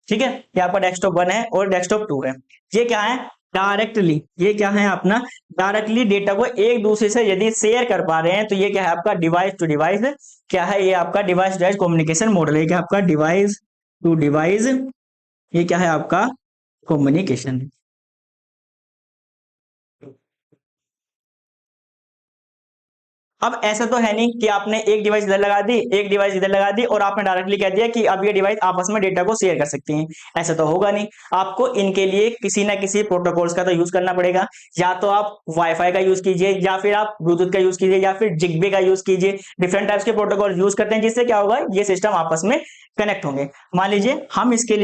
ठीक है, ये आपका डेस्कटॉप 1 है और डेस्कटॉप 2 है। ये क्या है, डायरेक्टली, ये क्या है अपना, डायरेक्टली डेटा को एक दूसरे से यदि शेयर कर पा रहे हैं तो ये क्या है आपका डिवाइस टू डिवाइस, क्या है ये आपका device to device communication model है, क्या आपका डिवाइस टू डिवाइस, ये क्या है आपका कम्युनिकेशन। अब ऐसा तो है नहीं कि आपने एक डिवाइस इधर लगा दी, एक डिवाइस इधर लगा दी और आपने डायरेक्टली कह दिया कि अब ये डिवाइस आपस में डेटा को शेयर कर सकती हैं। ऐसा तो होगा नहीं, आपको इनके लिए किसी ना किसी प्रोटोकॉल्स का तो यूज करना पड़ेगा। या तो आप वाईफाई का यूज कीजिए, या फिर आप ब्लूटूथ का यूज कीजिए, या फिर जिग्बी का यूज कीजिए। डिफरेंट टाइप्स के प्रोटोकॉल यूज करते हैं, जिससे क्या होगा, ये सिस्टम आपस में कनेक्ट होंगे। मान लीजिए हम इसके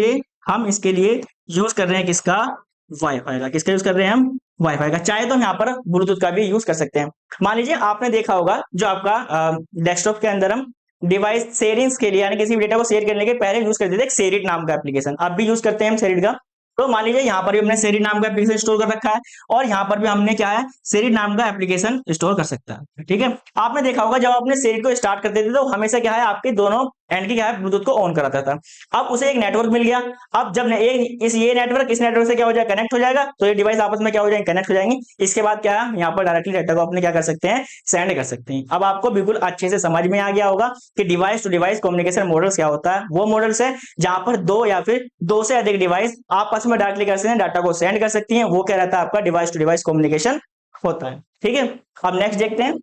लिए यूज कर रहे हैं किसका, वाईफाई का। किसका यूज कर रहे हैं हम, वाईफाई का। चाहे तो हम यहाँ पर ब्लूटूथ का भी यूज कर सकते हैं। मान लीजिए आपने देखा होगा जो आपका डेस्कटॉप के अंदर हम डिवाइस शेयरिंग्स के लिए, यानी किसी भी डेटा को शेयर करने के पहले यूज करते थे एक शेरिट नाम का एप्लीकेशन। अब भी यूज करते हैं हम शेरिट का। तो मान लीजिए यहाँ पर भी हमने शेरिट नाम का एप्लीकेशन स्टोर कर रखा है, और यहाँ पर भी हमने क्या है, शेरिट नाम का एप्लीकेशन स्टोर कर सकता है। ठीक है, आपने देखा होगा जब आपने शेरिट को स्टार्ट करते थे तो हमेशा क्या है, आपके दोनों एंड की क्या है, ब्लूटूथ को ऑन कराता था। अब उसे एक नेटवर्क मिल गया। अब जब ये नेटवर्क इस नेटवर्क से क्या हो जाएगा, कनेक्ट हो जाएगा, तो ये डिवाइस आपस में क्या हो जाएंगे, कनेक्ट हो जाएंगी। इसके बाद क्या है, यहाँ पर डायरेक्टली डेटा को अपने क्या कर सकते हैं, सेंड कर सकते हैं। अब आपको बिल्कुल अच्छे से समझ में आ गया होगा कि device to device communication models क्या होता है। वो मॉडल्स है जहां पर दो या फिर दो से अधिक डिवाइस आपस में डायरेक्टली कर सकते हैं, डाटा को सेंड कर सकती हैं। वो क्या रहता है, आपका डिवाइस टू डिवाइस कम्युनिकेशन होता है। ठीक है, अब नेक्स्ट देखते हैं।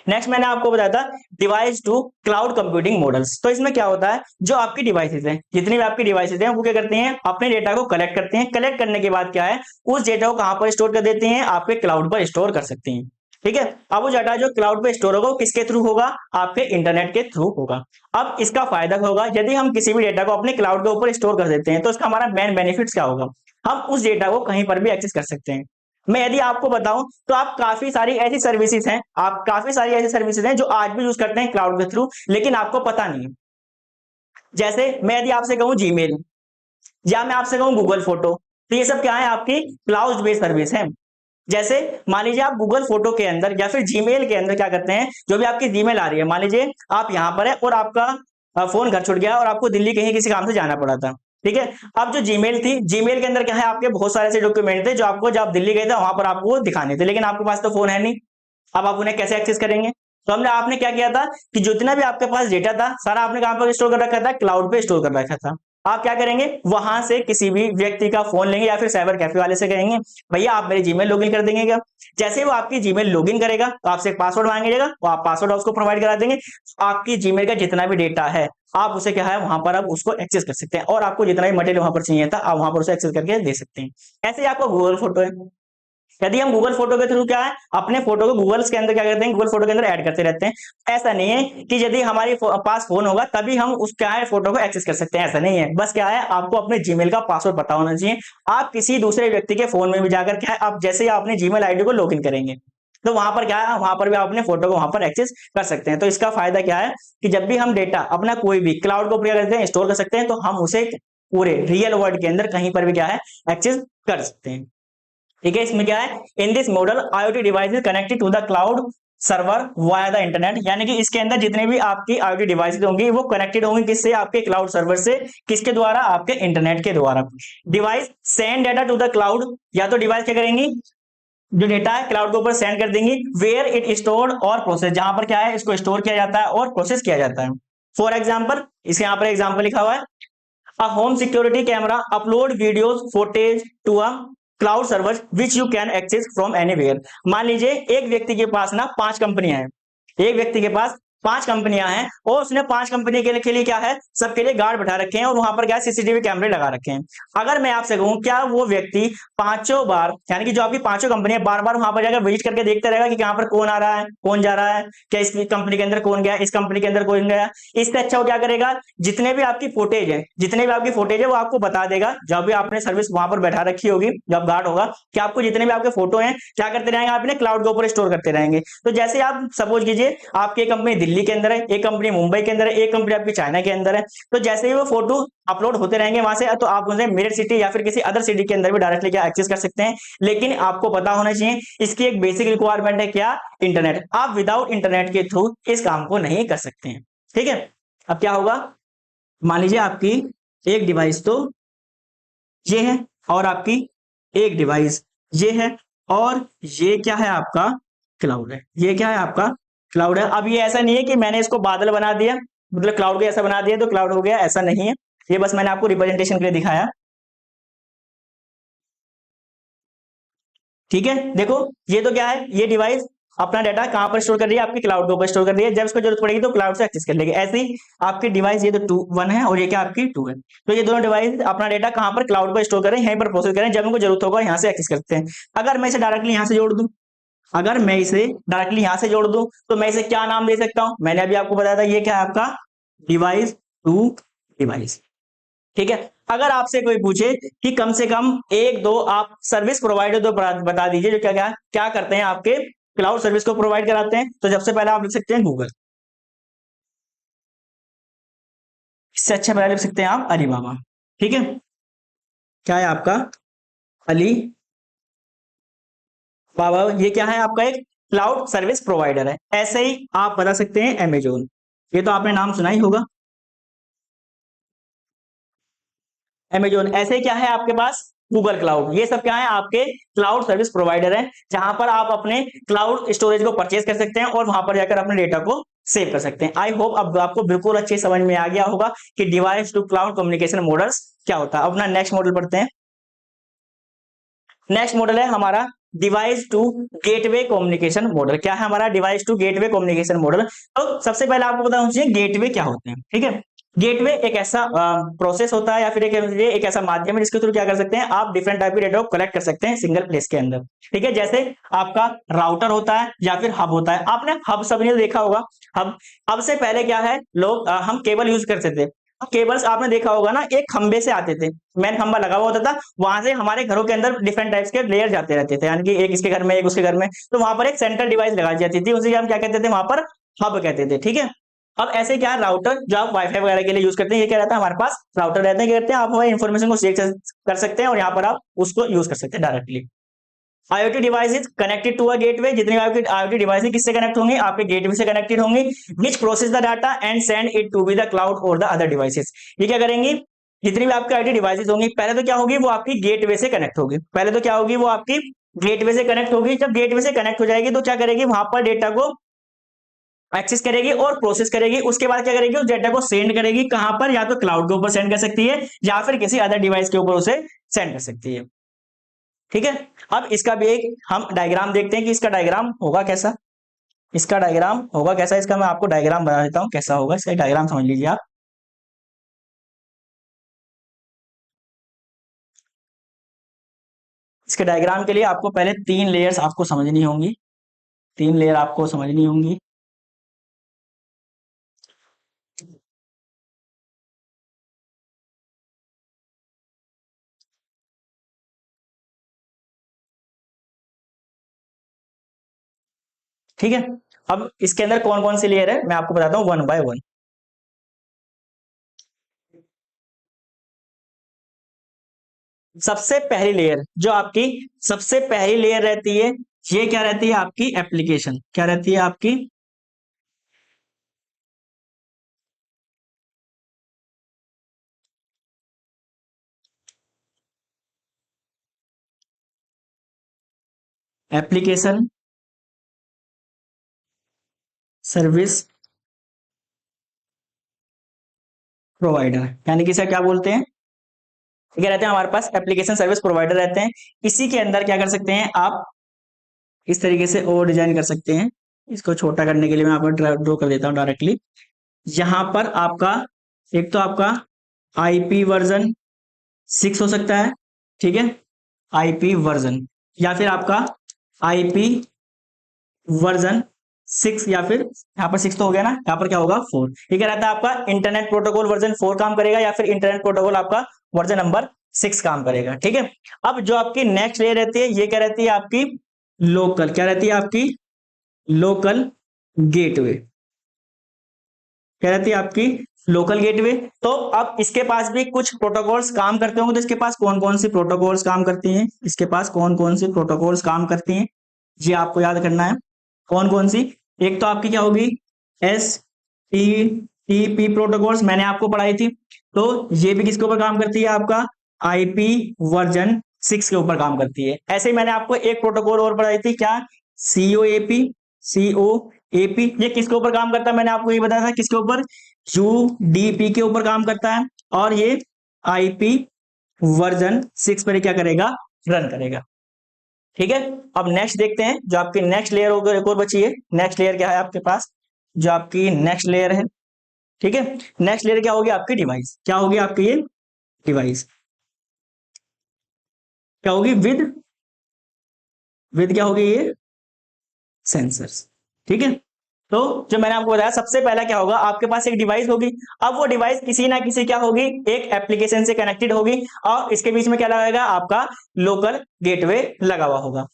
नेक्स्ट मैंने आपको बताया था device to cloud computing models. तो इसमें क्या होता है, जो आपकी डिवाइसेज हैं, जितनी भी आपकी डिवाइसेज हैं, वो क्या करते हैं, अपने डेटा को कलेक्ट करते हैं। कलेक्ट करने के बाद क्या है, उस डेटा को कहां पर स्टोर कर देते हैं, आपके क्लाउड पर स्टोर कर सकते हैं। ठीक है, अब वो डाटा जो क्लाउड पे स्टोर होगा वो किसके थ्रू होगा, आपके इंटरनेट के थ्रू होगा। अब इसका फायदा होगा, यदि हम किसी भी डेटा को अपने क्लाउड के ऊपर स्टोर कर देते हैं तो इसका हमारा मेन बेनिफिट्स क्या होगा, हम उस डेटा को कहीं पर भी एक्सेस कर सकते हैं। मैं यदि आपको बताऊं तो आप काफी सारी ऐसी सर्विसेज हैं, आप काफी सारी ऐसी सर्विसेज हैं जो आज भी यूज करते हैं क्लाउड के थ्रू, लेकिन आपको पता नहीं है। जैसे मैं यदि आपसे कहूं जीमेल, या मैं आपसे कहूं गूगल फोटो, तो ये सब क्या है, आपकी क्लाउड बेस्ड सर्विस है। जैसे मान लीजिए आप गूगल फोटो के अंदर या फिर जीमेल के अंदर क्या करते हैं, जो भी आपकी जीमेल आ रही है, मान लीजिए आप यहाँ पर है और आपका फोन घर छूट गया और आपको दिल्ली कहीं किसी काम से जाना पड़ा था। ठीक है, अब जो जीमेल थी, जीमेल के अंदर क्या है, आपके बहुत सारे ऐसे डॉक्यूमेंट थे जो आपको जब आप दिल्ली गए थे वहां पर आपको दिखाने थे, लेकिन आपके पास तो फोन है नहीं। अब आप उन्हें कैसे एक्सेस करेंगे, तो हमने आपने क्या किया था कि जितना भी आपके पास डेटा था सारा आपने कहां पर स्टोर कर रखा था, क्लाउड पे स्टोर कर रखा था। आप क्या करेंगे, वहां से किसी भी व्यक्ति का फोन लेंगे या फिर साइबर कैफे वाले से कहेंगे भैया आप मेरे जीमेल लॉगिन कर देंगे क्या। जैसे ही वो आपकी जीमेल लॉगिन करेगा तो आपसे एक पासवर्ड मांगेगा, तो आप पासवर्ड उसको प्रोवाइड करा देंगे। आपकी जीमेल का जितना भी डेटा है आप उसे क्या है, वहां पर आप उसको एक्सेस कर सकते हैं, और आपको जितना भी मटेरियल वहां पर चाहिए था आप वहां पर उसे एक्सेस करके दे सकते हैं। ऐसे ही आपका गूगल फोटो है, यदि हम गूगल फोटो के थ्रू क्या है, अपने फोटो को गूगल के अंदर क्या करते हैं, गूगल फोटो के अंदर ऐड करते रहते हैं। ऐसा नहीं है कि यदि हमारे पास फोन होगा तभी हम उस क्या है फोटो को एक्सेस कर सकते हैं, ऐसा नहीं है। बस क्या है, आपको अपने जीमेल का पासवर्ड पता होना चाहिए। आप किसी दूसरे व्यक्ति के फोन में भी जाकर क्या है, आप जैसे ही अपने जीमेल आईडी को लॉगिन करेंगे तो वहां पर क्या है, वहां पर भी आप अपने फोटो को वहां पर एक्सेस कर सकते हैं। तो इसका फायदा क्या है कि जब भी हम डेटा अपना कोई भी क्लाउड को क्या करते हैं, स्टोर कर सकते हैं, तो हम उसे पूरे रियल वर्ल्ड के अंदर कहीं पर भी क्या है, एक्सेस कर सकते हैं। ठीक है, इसमें क्या है, in this model IoT device is connected to the cloud server via the internet, यानी कि इसके अंदर जितने भी आपकी IoT डिवाइस होंगी वो कनेक्टेड होंगी किससे, आपके क्लाउड सर्वर से। किसके द्वारा, आपके इंटरनेट के द्वारा। Device send data to the cloud, या तो डिवाइस क्या करेंगी, जो डेटा है क्लाउड के ऊपर सेंड कर देंगी, वेयर इट स्टोर्ड और प्रोसेस, जहां पर क्या है इसको स्टोर किया जाता है और प्रोसेस किया जाता है। फॉर एग्जाम्पल, इसके यहाँ पर एग्जाम्पल लिखा हुआ है, a home security camera upload videos footage to a cloud server which you can access from anywhere। मान लीजिए एक व्यक्ति के पास ना 5 कंपनियां हैं, एक व्यक्ति के पास 5 कंपनियां हैं और उसने 5 कंपनी के लिए क्या है, सबके लिए गार्ड बैठा रखे हैं और वहां पर क्या सीसीटीवी कैमरे लगा रखे हैं। अगर मैं आपसे कहूं क्या वो व्यक्ति पांचों बार, यानी कि जो आपकी 5 कंपनियां, बार बार वहां पर जाकर विजिट करके देखते रहेगा कि कहां पर कौन आ रहा है, कौन जा रहा है, क्या इस कंपनी के अंदर कौन गया, इस कंपनी के अंदर कौन गया। इससे अच्छा वो क्या करेगा, जितने भी आपकी फुटेज है, जितने भी आपकी फुटेज है वो आपको बता देगा। जब भी आपने सर्विस वहां पर बैठा रखी होगी, जब गार्ड होगा, कि आपको जितने भी आपके फोटो हैं क्या करते रहेंगे, आप इन्हें क्लाउड के ऊपर स्टोर करते रहेंगे। तो जैसे आप सपोज कीजिए आपकी कंपनी दिल्ली के अंदर है, एक कंपनी मुंबई के अंदर है, एक कंपनी आपकी चाइना के अंदर है, तो जैसे ही वो फोटो अपलोड होते रहेंगे वहां से, तो आप उसे मेरठ सिटी या फिर किसी अदर सिटी के अंदर भी डायरेक्टली क्या एक्सेस कर सकते हैं। लेकिन आपको पता होना चाहिए इसकी एक बेसिक रिक्वायरमेंट है, क्या, इंटरनेट। आप विदाउट इंटरनेट के थ्रू इस काम को नहीं कर सकते हैं। ठीक है, अब क्या होगा, मान लीजिए आपकी एक डिवाइस तो ये है, और आपकी एक डिवाइस ये है, और ये क्या है आपका क्लाउड है। ये क्या है आपका क्लाउड है। अब ये ऐसा नहीं है कि मैंने इसको बादल बना दिया, मतलब क्लाउड को ऐसा बना दिया तो क्लाउड हो गया, ऐसा नहीं है। ये बस मैंने आपको रिप्रेजेंटेशन के लिए दिखाया। ठीक है, देखो ये तो क्या है, ये डिवाइस अपना डाटा कहां पर स्टोर कर रही है, आपकी क्लाउड के ऊपर स्टोर कर रही है। जब इसको जरूरत पड़ेगी तो क्लाउड से एक्सेस कर लेगी। ऐसे ही आपकी डिवाइस ये तो टू वन है और ये क्या आपकी टू है, तो ये दोनों डिवाइस अपना डाटा कहां पर क्लाउड पर स्टोर करें, यहीं पर प्रोसेस करें, जब इनको जरूरत होगा यहाँ से एक्सेस करते हैं। अगर मैं इसे डायरेक्टली यहाँ से जोड़ दूं, अगर मैं इसे डायरेक्टली यहां से जोड़ दूं तो मैं इसे क्या नाम दे सकता हूं, मैंने अभी आपको बताया था, ये क्या है आपका डिवाइस टू डिवाइस। ठीक है, अगर आपसे कोई पूछे कि कम से कम एक दो आप सर्विस प्रोवाइडर तो बता दीजिए जो क्या क्या क्या करते हैं, आपके क्लाउड सर्विस को प्रोवाइड कराते हैं, तो सबसे पहले आप लिख सकते हैं गूगल। इससे अच्छा पहले लिख सकते हैं आप अलीबाबा। ठीक है, क्या है आपका अली बाबा, ये क्या है आपका एक क्लाउड सर्विस प्रोवाइडर है। ऐसे ही आप बता सकते हैं अमेजोन, ये तो आपने नाम सुना ही होगा अमेजोन। ऐसे क्या है आपके पास गूगल क्लाउड, ये सब क्या है आपके क्लाउड सर्विस प्रोवाइडर हैं, जहां पर आप अपने क्लाउड स्टोरेज को परचेज कर सकते हैं और वहां पर जाकर अपने डेटा को सेव कर सकते हैं। आई होप अब आपको बिल्कुल अच्छे समझ में आ गया होगा कि device to cloud communication models क्या होता है। अपना नेक्स्ट मॉडल पढ़ते हैं। नेक्स्ट मॉडल है हमारा device to gateway communication model. क्या है हमारा device to gateway communication model. तो सबसे पहले आपको पता होना चाहिए गेटवे क्या होते हैं। ठीक है, गेटवे एक ऐसा प्रोसेस होता है या फिर एक ऐसा माध्यम है जिसके थ्रू क्या कर सकते हैं आप डिफरेंट टाइप के डेटा को कलेक्ट कर सकते हैं सिंगल प्लेस के अंदर। ठीक है, जैसे आपका राउटर होता है या फिर हब होता है। आपने हब सबने देखा होगा। हब अब से पहले क्या है लोग हम केबल यूज करते थे। केबल्स आपने देखा होगा ना, एक खंबे से आते थे, मेन खंबा लगा हुआ होता था, वहां से हमारे घरों के अंदर डिफरेंट टाइप्स के लेयर जाते रहते थे, यानी कि एक इसके घर में एक उसके घर में, तो वहां पर एक सेंट्रल डिवाइस लगाई जाती थी, उसे हम क्या कहते थे वहां पर हब कहते थे। ठीक है, अब ऐसे क्या राउटर जो आप वाईफाई वगैरह के लिए यूज करते हैं, ये क्या रहता है हमारे पास राउटर रहते हैं, क्या करते हैं आप हमारी इन्फॉर्मेशन को शेयर कर सकते हैं और यहाँ पर आप उसको यूज कर सकते हैं directly. IoT devices connected to a gateway, जितनी आपकी IoT डिवाइस किससे कनेक्ट होंगी आपके गेटवे से कनेक्टेड होंगी, which process the data and send it to be the cloud और द अदर डिवाइसेस। ये क्या करेंगी, जितनी भी आपकी IoT डिवाइसेज होंगी पहले तो क्या होगी वो आपकी गेटवे से कनेक्ट होगी, पहले तो क्या होगी वो आपकी गेटवे से कनेक्ट होगी। जब गेटवे से कनेक्ट हो जाएगी तो क्या करेगी वहां पर डेटा को एक्सेस करेगी और प्रोसेस करेगी। उसके बाद क्या करेगी उस डेटा को सेंड करेगी कहां पर, या तो क्लाउड के ऊपर सेंड कर सकती है या फिर किसी अदर डिवाइस के ऊपर उसे सेंड कर सकती है। ठीक है, अब इसका भी एक हम डायग्राम देखते हैं कि इसका डायग्राम होगा कैसा। इसका डायग्राम होगा कैसा, इसका मैं आपको डायग्राम बना देता हूं कैसा होगा, इसका डायग्राम समझ लीजिए आप। इसके डायग्राम के लिए आपको पहले तीन लेयर्स आपको समझनी होंगी, तीन लेयर आपको समझनी होंगी। ठीक है, अब इसके अंदर कौन कौन सी लेयर है मैं आपको बताता हूँ वन बाय वन। सबसे पहली लेयर जो आपकी सबसे पहली लेयर रहती है, ये क्या रहती है आपकी एप्लीकेशन, क्या रहती है आपकी एप्लीकेशन सर्विस प्रोवाइडर, यानी कि इसे क्या बोलते हैं, क्या रहते हैं हमारे पास एप्लीकेशन सर्विस प्रोवाइडर रहते हैं। इसी के अंदर क्या कर सकते हैं आप इस तरीके से और डिजाइन कर सकते हैं। इसको छोटा करने के लिए मैं आपको ड्रॉ कर देता हूँ डायरेक्टली। यहां पर आपका एक तो आपका आईपी वर्जन 6 हो सकता है। ठीक है, आईपी वर्जन या फिर आपका आईपी वर्जन 6 या फिर यहाँ पर 6 तो हो गया ना, यहाँ पर क्या होगा 4। ये क्या रहता है आपका इंटरनेट प्रोटोकॉल वर्जन 4 काम करेगा या फिर इंटरनेट प्रोटोकॉल आपका वर्जन नंबर 6 काम करेगा। ठीक है, अब जो आपकी नेक्स्ट लेयर रहती है ये क्या रहती है आपकी लोकल, क्या रहती है आपकी लोकल गेटवे, क्या रहती है आपकी लोकल गेटवे। तो अब इसके पास भी कुछ प्रोटोकॉल्स काम करते होंगे, तो इसके पास कौन कौन सी प्रोटोकॉल्स काम करती हैं, इसके पास कौन कौन सी प्रोटोकॉल्स काम करती हैं ये आपको याद करना है। कौन कौन सी, एक तो आपकी क्या होगी एस टी टीपी प्रोटोकॉल्स मैंने आपको पढ़ाई थी। तो ये भी किसके ऊपर काम करती है, आपका आईपी वर्जन 6 के ऊपर काम करती है। ऐसे ही मैंने आपको एक प्रोटोकॉल और पढ़ाई थी, क्या, सीओएपी। सीओएपी ये किसके ऊपर काम करता है, मैंने आपको ये बताया था, किसके ऊपर, यूडीपी के ऊपर काम करता है। और ये आईपी वर्जन 6 पर क्या करेगा, रन करेगा। ठीक है। अब नेक्स्ट देखते हैं, जो आपकी नेक्स्ट लेयर होकर एक और बची है। नेक्स्ट लेयर क्या है आपके पास, जो आपकी नेक्स्ट लेयर है, ठीक है। नेक्स्ट लेयर क्या होगी आपकी, डिवाइस। क्या होगी आपकी ये डिवाइस, क्या होगी, विद क्या होगी ये, सेंसर्स। ठीक है। तो जो मैंने आपको बताया, सबसे पहला क्या होगा, आपके पास एक डिवाइस होगी। अब वो डिवाइस किसी ना किसी क्या होगी, एक एप्लीकेशन से कनेक्टेड होगी, और इसके बीच में क्या लगाएगा, आपका लोकल गेटवे लगा हुआ होगा।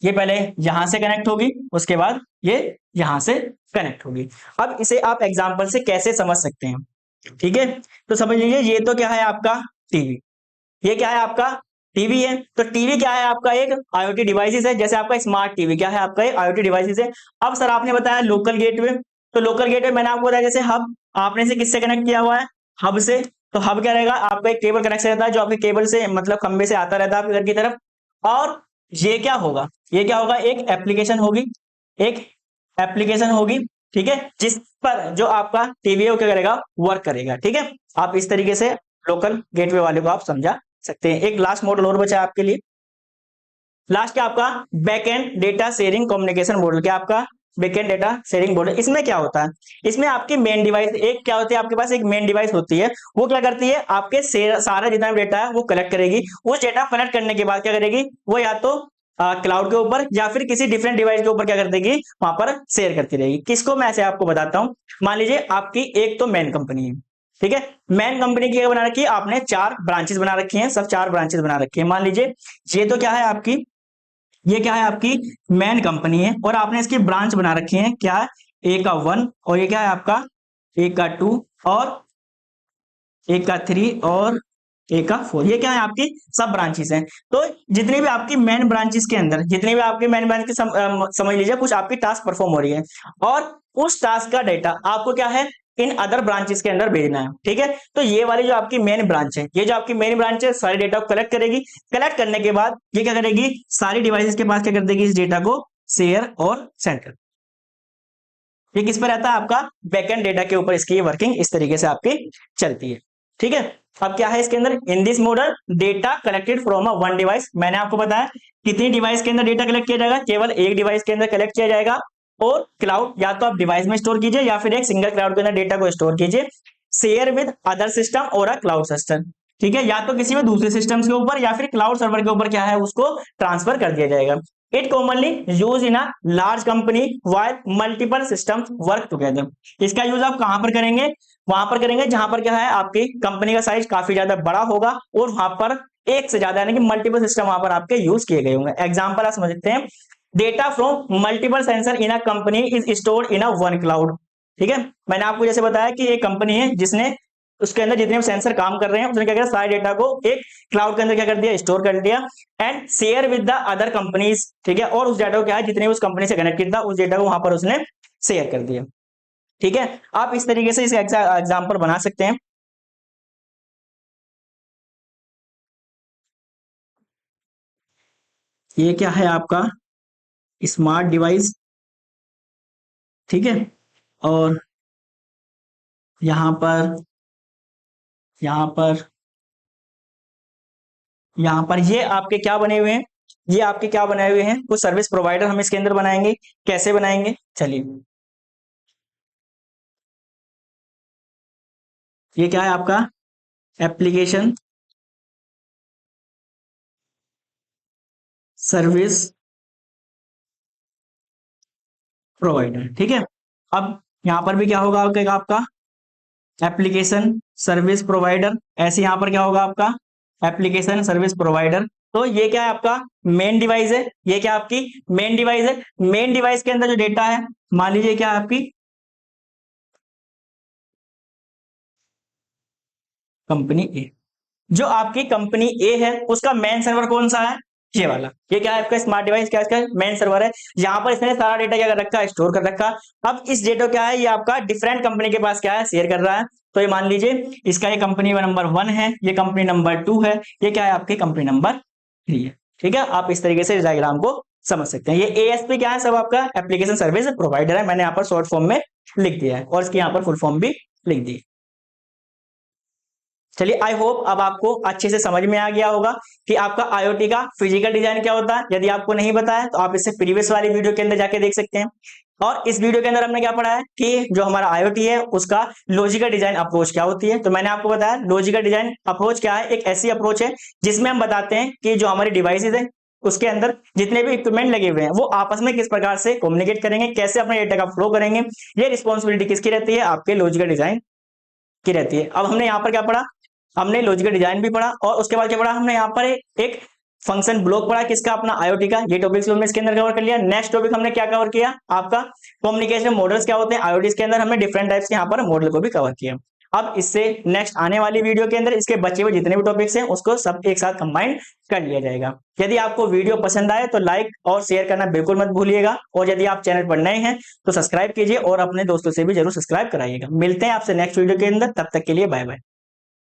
ये पहले यहां से कनेक्ट होगी, उसके बाद ये यहां से कनेक्ट होगी। अब इसे आप एग्जांपल से कैसे समझ सकते हैं, ठीक है। तो समझ लीजिए, ये तो क्या है आपका टीवी, ये क्या है आपका टीवी है। तो टीवी क्या है आपका, एक आईओटी डिवाइसेस है। जैसे आपका स्मार्ट टीवी क्या है, आपका एक आईओटी डिवाइसेस है। अब सर आपने बताया लोकल गेटवे, तो लोकल गेटवे मैंने आपको बताया, जैसे हब, आपने इसे किससे कनेक्ट किया हुआ है, हब से। तो हब क्या रहेगा, आपका एक केबल कनेक्शन रहता है, जो आपके केबल से मतलब खंबे से आता रहता है आपके घर की तरफ। और ये क्या होगा, ये क्या होगा, एक एप्लीकेशन होगी, एक एप्लीकेशन होगी, ठीक है, जिस पर जो आपका टीवी है वो क्या करेगा, वर्क करेगा। ठीक है। आप इस तरीके से लोकल गेटवे वाले को आप समझा सकते हैं। एक लास्ट मॉडल और बचा है आपके लिए, लास्ट क्या आपका backend data sharing communication model. क्या आपका बैकएंड डेटा शेयरिंग मॉडल, इसमें क्या होता है, इसमें आपकी मेन डिवाइस एक क्या होती है, आपके पास एक मेन डिवाइस होती है। वो क्या करती है, आपके सारा जितना भी डेटा है वो कलेक्ट करेगी। उस डेटा कलेक्ट करने के बाद क्या करेगी, वो या तो क्लाउड के ऊपर या फिर किसी डिफरेंट डिवाइस के ऊपर क्या कर देगी, वहां पर शेयर करती रहेगी। किसको, मैं ऐसे आपको बताता हूं। मान लीजिए आपकी एक तो मेन कंपनी है, ठीक है। मेन कंपनी की बना रखी है आपने, 4 ब्रांचेस बना रखी हैं, सब 4 ब्रांचेस बना रखी है। मान लीजिए ये तो क्या है आपकी, ये क्या है आपकी मेन कंपनी है, और आपने इसकी ब्रांच बना रखी है, क्या है, ए का 1, और ये क्या है आपका ए का 2, और ए का 3, और ए का 4। ये क्या है आपकी सब ब्रांचेस हैं। तो जितने भी आपकी मेन ब्रांचेस के अंदर, जितने भी आपके मेन ब्रांच के समझ लीजिए कुछ आपकी टास्क परफॉर्म हो रही है, और उस टास्क का डेटा आपको क्या है, इन अदर ब्रांचेस के अंदर भेजना है। ठीक है। तो ये वाली जो आपकी मेन ब्रांच है, ये जो आपकी मेन ब्रांच है, सारे डेटा को कलेक्ट करेगी। कलेक्ट करने के बाद ये क्या करेगी, सारी डिवाइसेस के पास क्या कर देगी, इस डेटा को शेयर और सेंड कर। ये किस पर रहता है, आपका बैकएंड डेटा के ऊपर इसकी वर्किंग इस तरीके से आपकी चलती है। ठीक है। अब क्या है इसके अंदर, इन this model data collected from a one device. मैंने आपको बताया कितनी डिवाइस के अंदर डेटा कलेक्ट किया जाएगा, केवल एक डिवाइस के अंदर कलेक्ट किया जाएगा। और क्लाउड, या तो आप डिवाइस में स्टोर कीजिए या फिर एक सिंगल क्लाउड के अंदर डेटा को स्टोर कीजिए। शेयर विद अदर सिस्टम और अ क्लाउड सिस्टम, ठीक है, या तो किसी भी दूसरे सिस्टम के ऊपर या फिर क्लाउड सर्वर के ऊपर क्या है, उसको ट्रांसफर कर दिया जाएगा। It commonly use in a large company while multiple systems work together. इसका यूज आप कहां पर करेंगे, वहां पर करेंगे जहां पर क्या है, आपकी कंपनी का साइज काफी ज्यादा बड़ा होगा, और वहां पर एक से ज्यादा यानी कि मल्टीपल सिस्टम वहां पर आपके यूज किए गए होंगे। एग्जांपल आप समझ सकते हैं, data from multiple sensor in a company is stored in a one cloud. ठीक है। मैंने आपको जैसे बताया कि एक कंपनी है जिसने, उसके अंदर जितने भी सेंसर काम कर रहे हैं, उसने क्या किया, सारे डेटा को एक क्लाउड के अंदर क्या कर दिया, स्टोर कर दिया, and share with the other companies. ठीक है। और उस डेटा को क्या है, जितने भी उस कंपनी से कनेक्टेड था, उस डेटा को वहां पर उसने शेयर कर दिया। ठीक है। आप इस तरीके से इसका एग्जाम्पल बना सकते हैं। ये क्या है आपका स्मार्ट डिवाइस, ठीक है। और यहाँ पर, यहाँ पर, यहाँ पर ये आपके क्या बने हुए हैं, ये आपके क्या बनाए हुए हैं, कुछ सर्विस प्रोवाइडर हम इसके अंदर बनाएंगे। कैसे बनाएंगे, चलिए। ये क्या है आपका एप्लीकेशन सर्विस प्रोवाइडर, ठीक है। अब यहां पर भी क्या होगा आपका एप्लीकेशन सर्विस प्रोवाइडर, ऐसे यहां पर क्या होगा आपका एप्लीकेशन सर्विस प्रोवाइडर। तो ये क्या है आपका मेन डिवाइस है, ये क्या आपकी मेन डिवाइस है। मेन डिवाइस के अंदर जो डेटा है, मान लीजिए क्या है आपकी कंपनी ए, जो आपकी कंपनी ए है उसका मेन सर्वर कौन सा है, ये वाला, ये क्या है आपका स्मार्ट डिवाइस, क्या इसका मेन सर्वर है, जहां पर इसने सारा डेटा क्या कर रखा है, स्टोर कर रखा। अब इस डेटा क्या है, ये आपका डिफरेंट कंपनी के पास क्या है, शेयर कर रहा है। तो ये मान लीजिए इसका ये कंपनी नंबर 1 है, ये कंपनी नंबर 2 है, ये क्या है आपकी कंपनी नंबर 3 है। ठीक है, आप इस तरीके से इस डायग्राम को समझ सकते हैं। ये एएसपी क्या है, सब आपका एप्लीकेशन सर्विस प्रोवाइडर है, मैंने यहाँ पर शॉर्ट फॉर्म में लिख दिया है और इसकी यहाँ पर फुल फॉर्म भी लिख दी। चलिए, आई होप अब आपको अच्छे से समझ में आ गया होगा कि आपका आईओटी का फिजिकल डिजाइन क्या होता है। यदि आपको नहीं पता है तो आप इससे प्रीवियस वाली वीडियो के अंदर जाके देख सकते हैं। और इस वीडियो के अंदर हमने क्या पढ़ा है कि जो हमारा आईओटी है उसका लॉजिकल डिजाइन अप्रोच क्या होती है। तो मैंने आपको बताया लॉजिकल डिजाइन अप्रोच क्या है, एक ऐसी अप्रोच है जिसमें हम बताते हैं कि जो हमारी डिवाइसेज है उसके अंदर जितने भी इक्विपमेंट लगे हुए हैं वो आपस में किस प्रकार से कम्युनिकेट करेंगे, कैसे अपने डेटा का फ्लो करेंगे, ये रिस्पॉन्सिबिलिटी किसकी रहती है, आपके लॉजिकल डिजाइन की रहती है। अब हमने यहाँ पर क्या पढ़ा, हमने लॉजिकल डिजाइन भी पढ़ा और उसके बाद क्या पढ़ा, हमने यहाँ पर एक फंक्शन ब्लॉक पढ़ा किसका, अपना आईओटी का। ये टॉपिक्स हमने इसके अंदर कवर कर लिया। नेक्स्ट टॉपिक हमने क्या कवर किया, आपका कम्युनिकेशन मॉडल्स क्या होते हैं आईओटी के अंदर, हमने डिफरेंट टाइप्स के यहाँ पर मॉडल को भी कवर किया। अब इससे नेक्स्ट आने वाली वीडियो के अंदर इसके बचे हुए जितने भी टॉपिक्स हैं उसको सब एक साथ कंबाइन कर लिया जाएगा। यदि आपको वीडियो पसंद आए तो लाइक और शेयर करना बिल्कुल मत भूलिएगा, और यदि आप चैनल पर नए हैं तो सब्सक्राइब कीजिए और अपने दोस्तों से भी जरूर सब्सक्राइब कराइएगा। मिलते हैं आपसे नेक्स्ट वीडियो के अंदर, तब तक के लिए बाय बाय।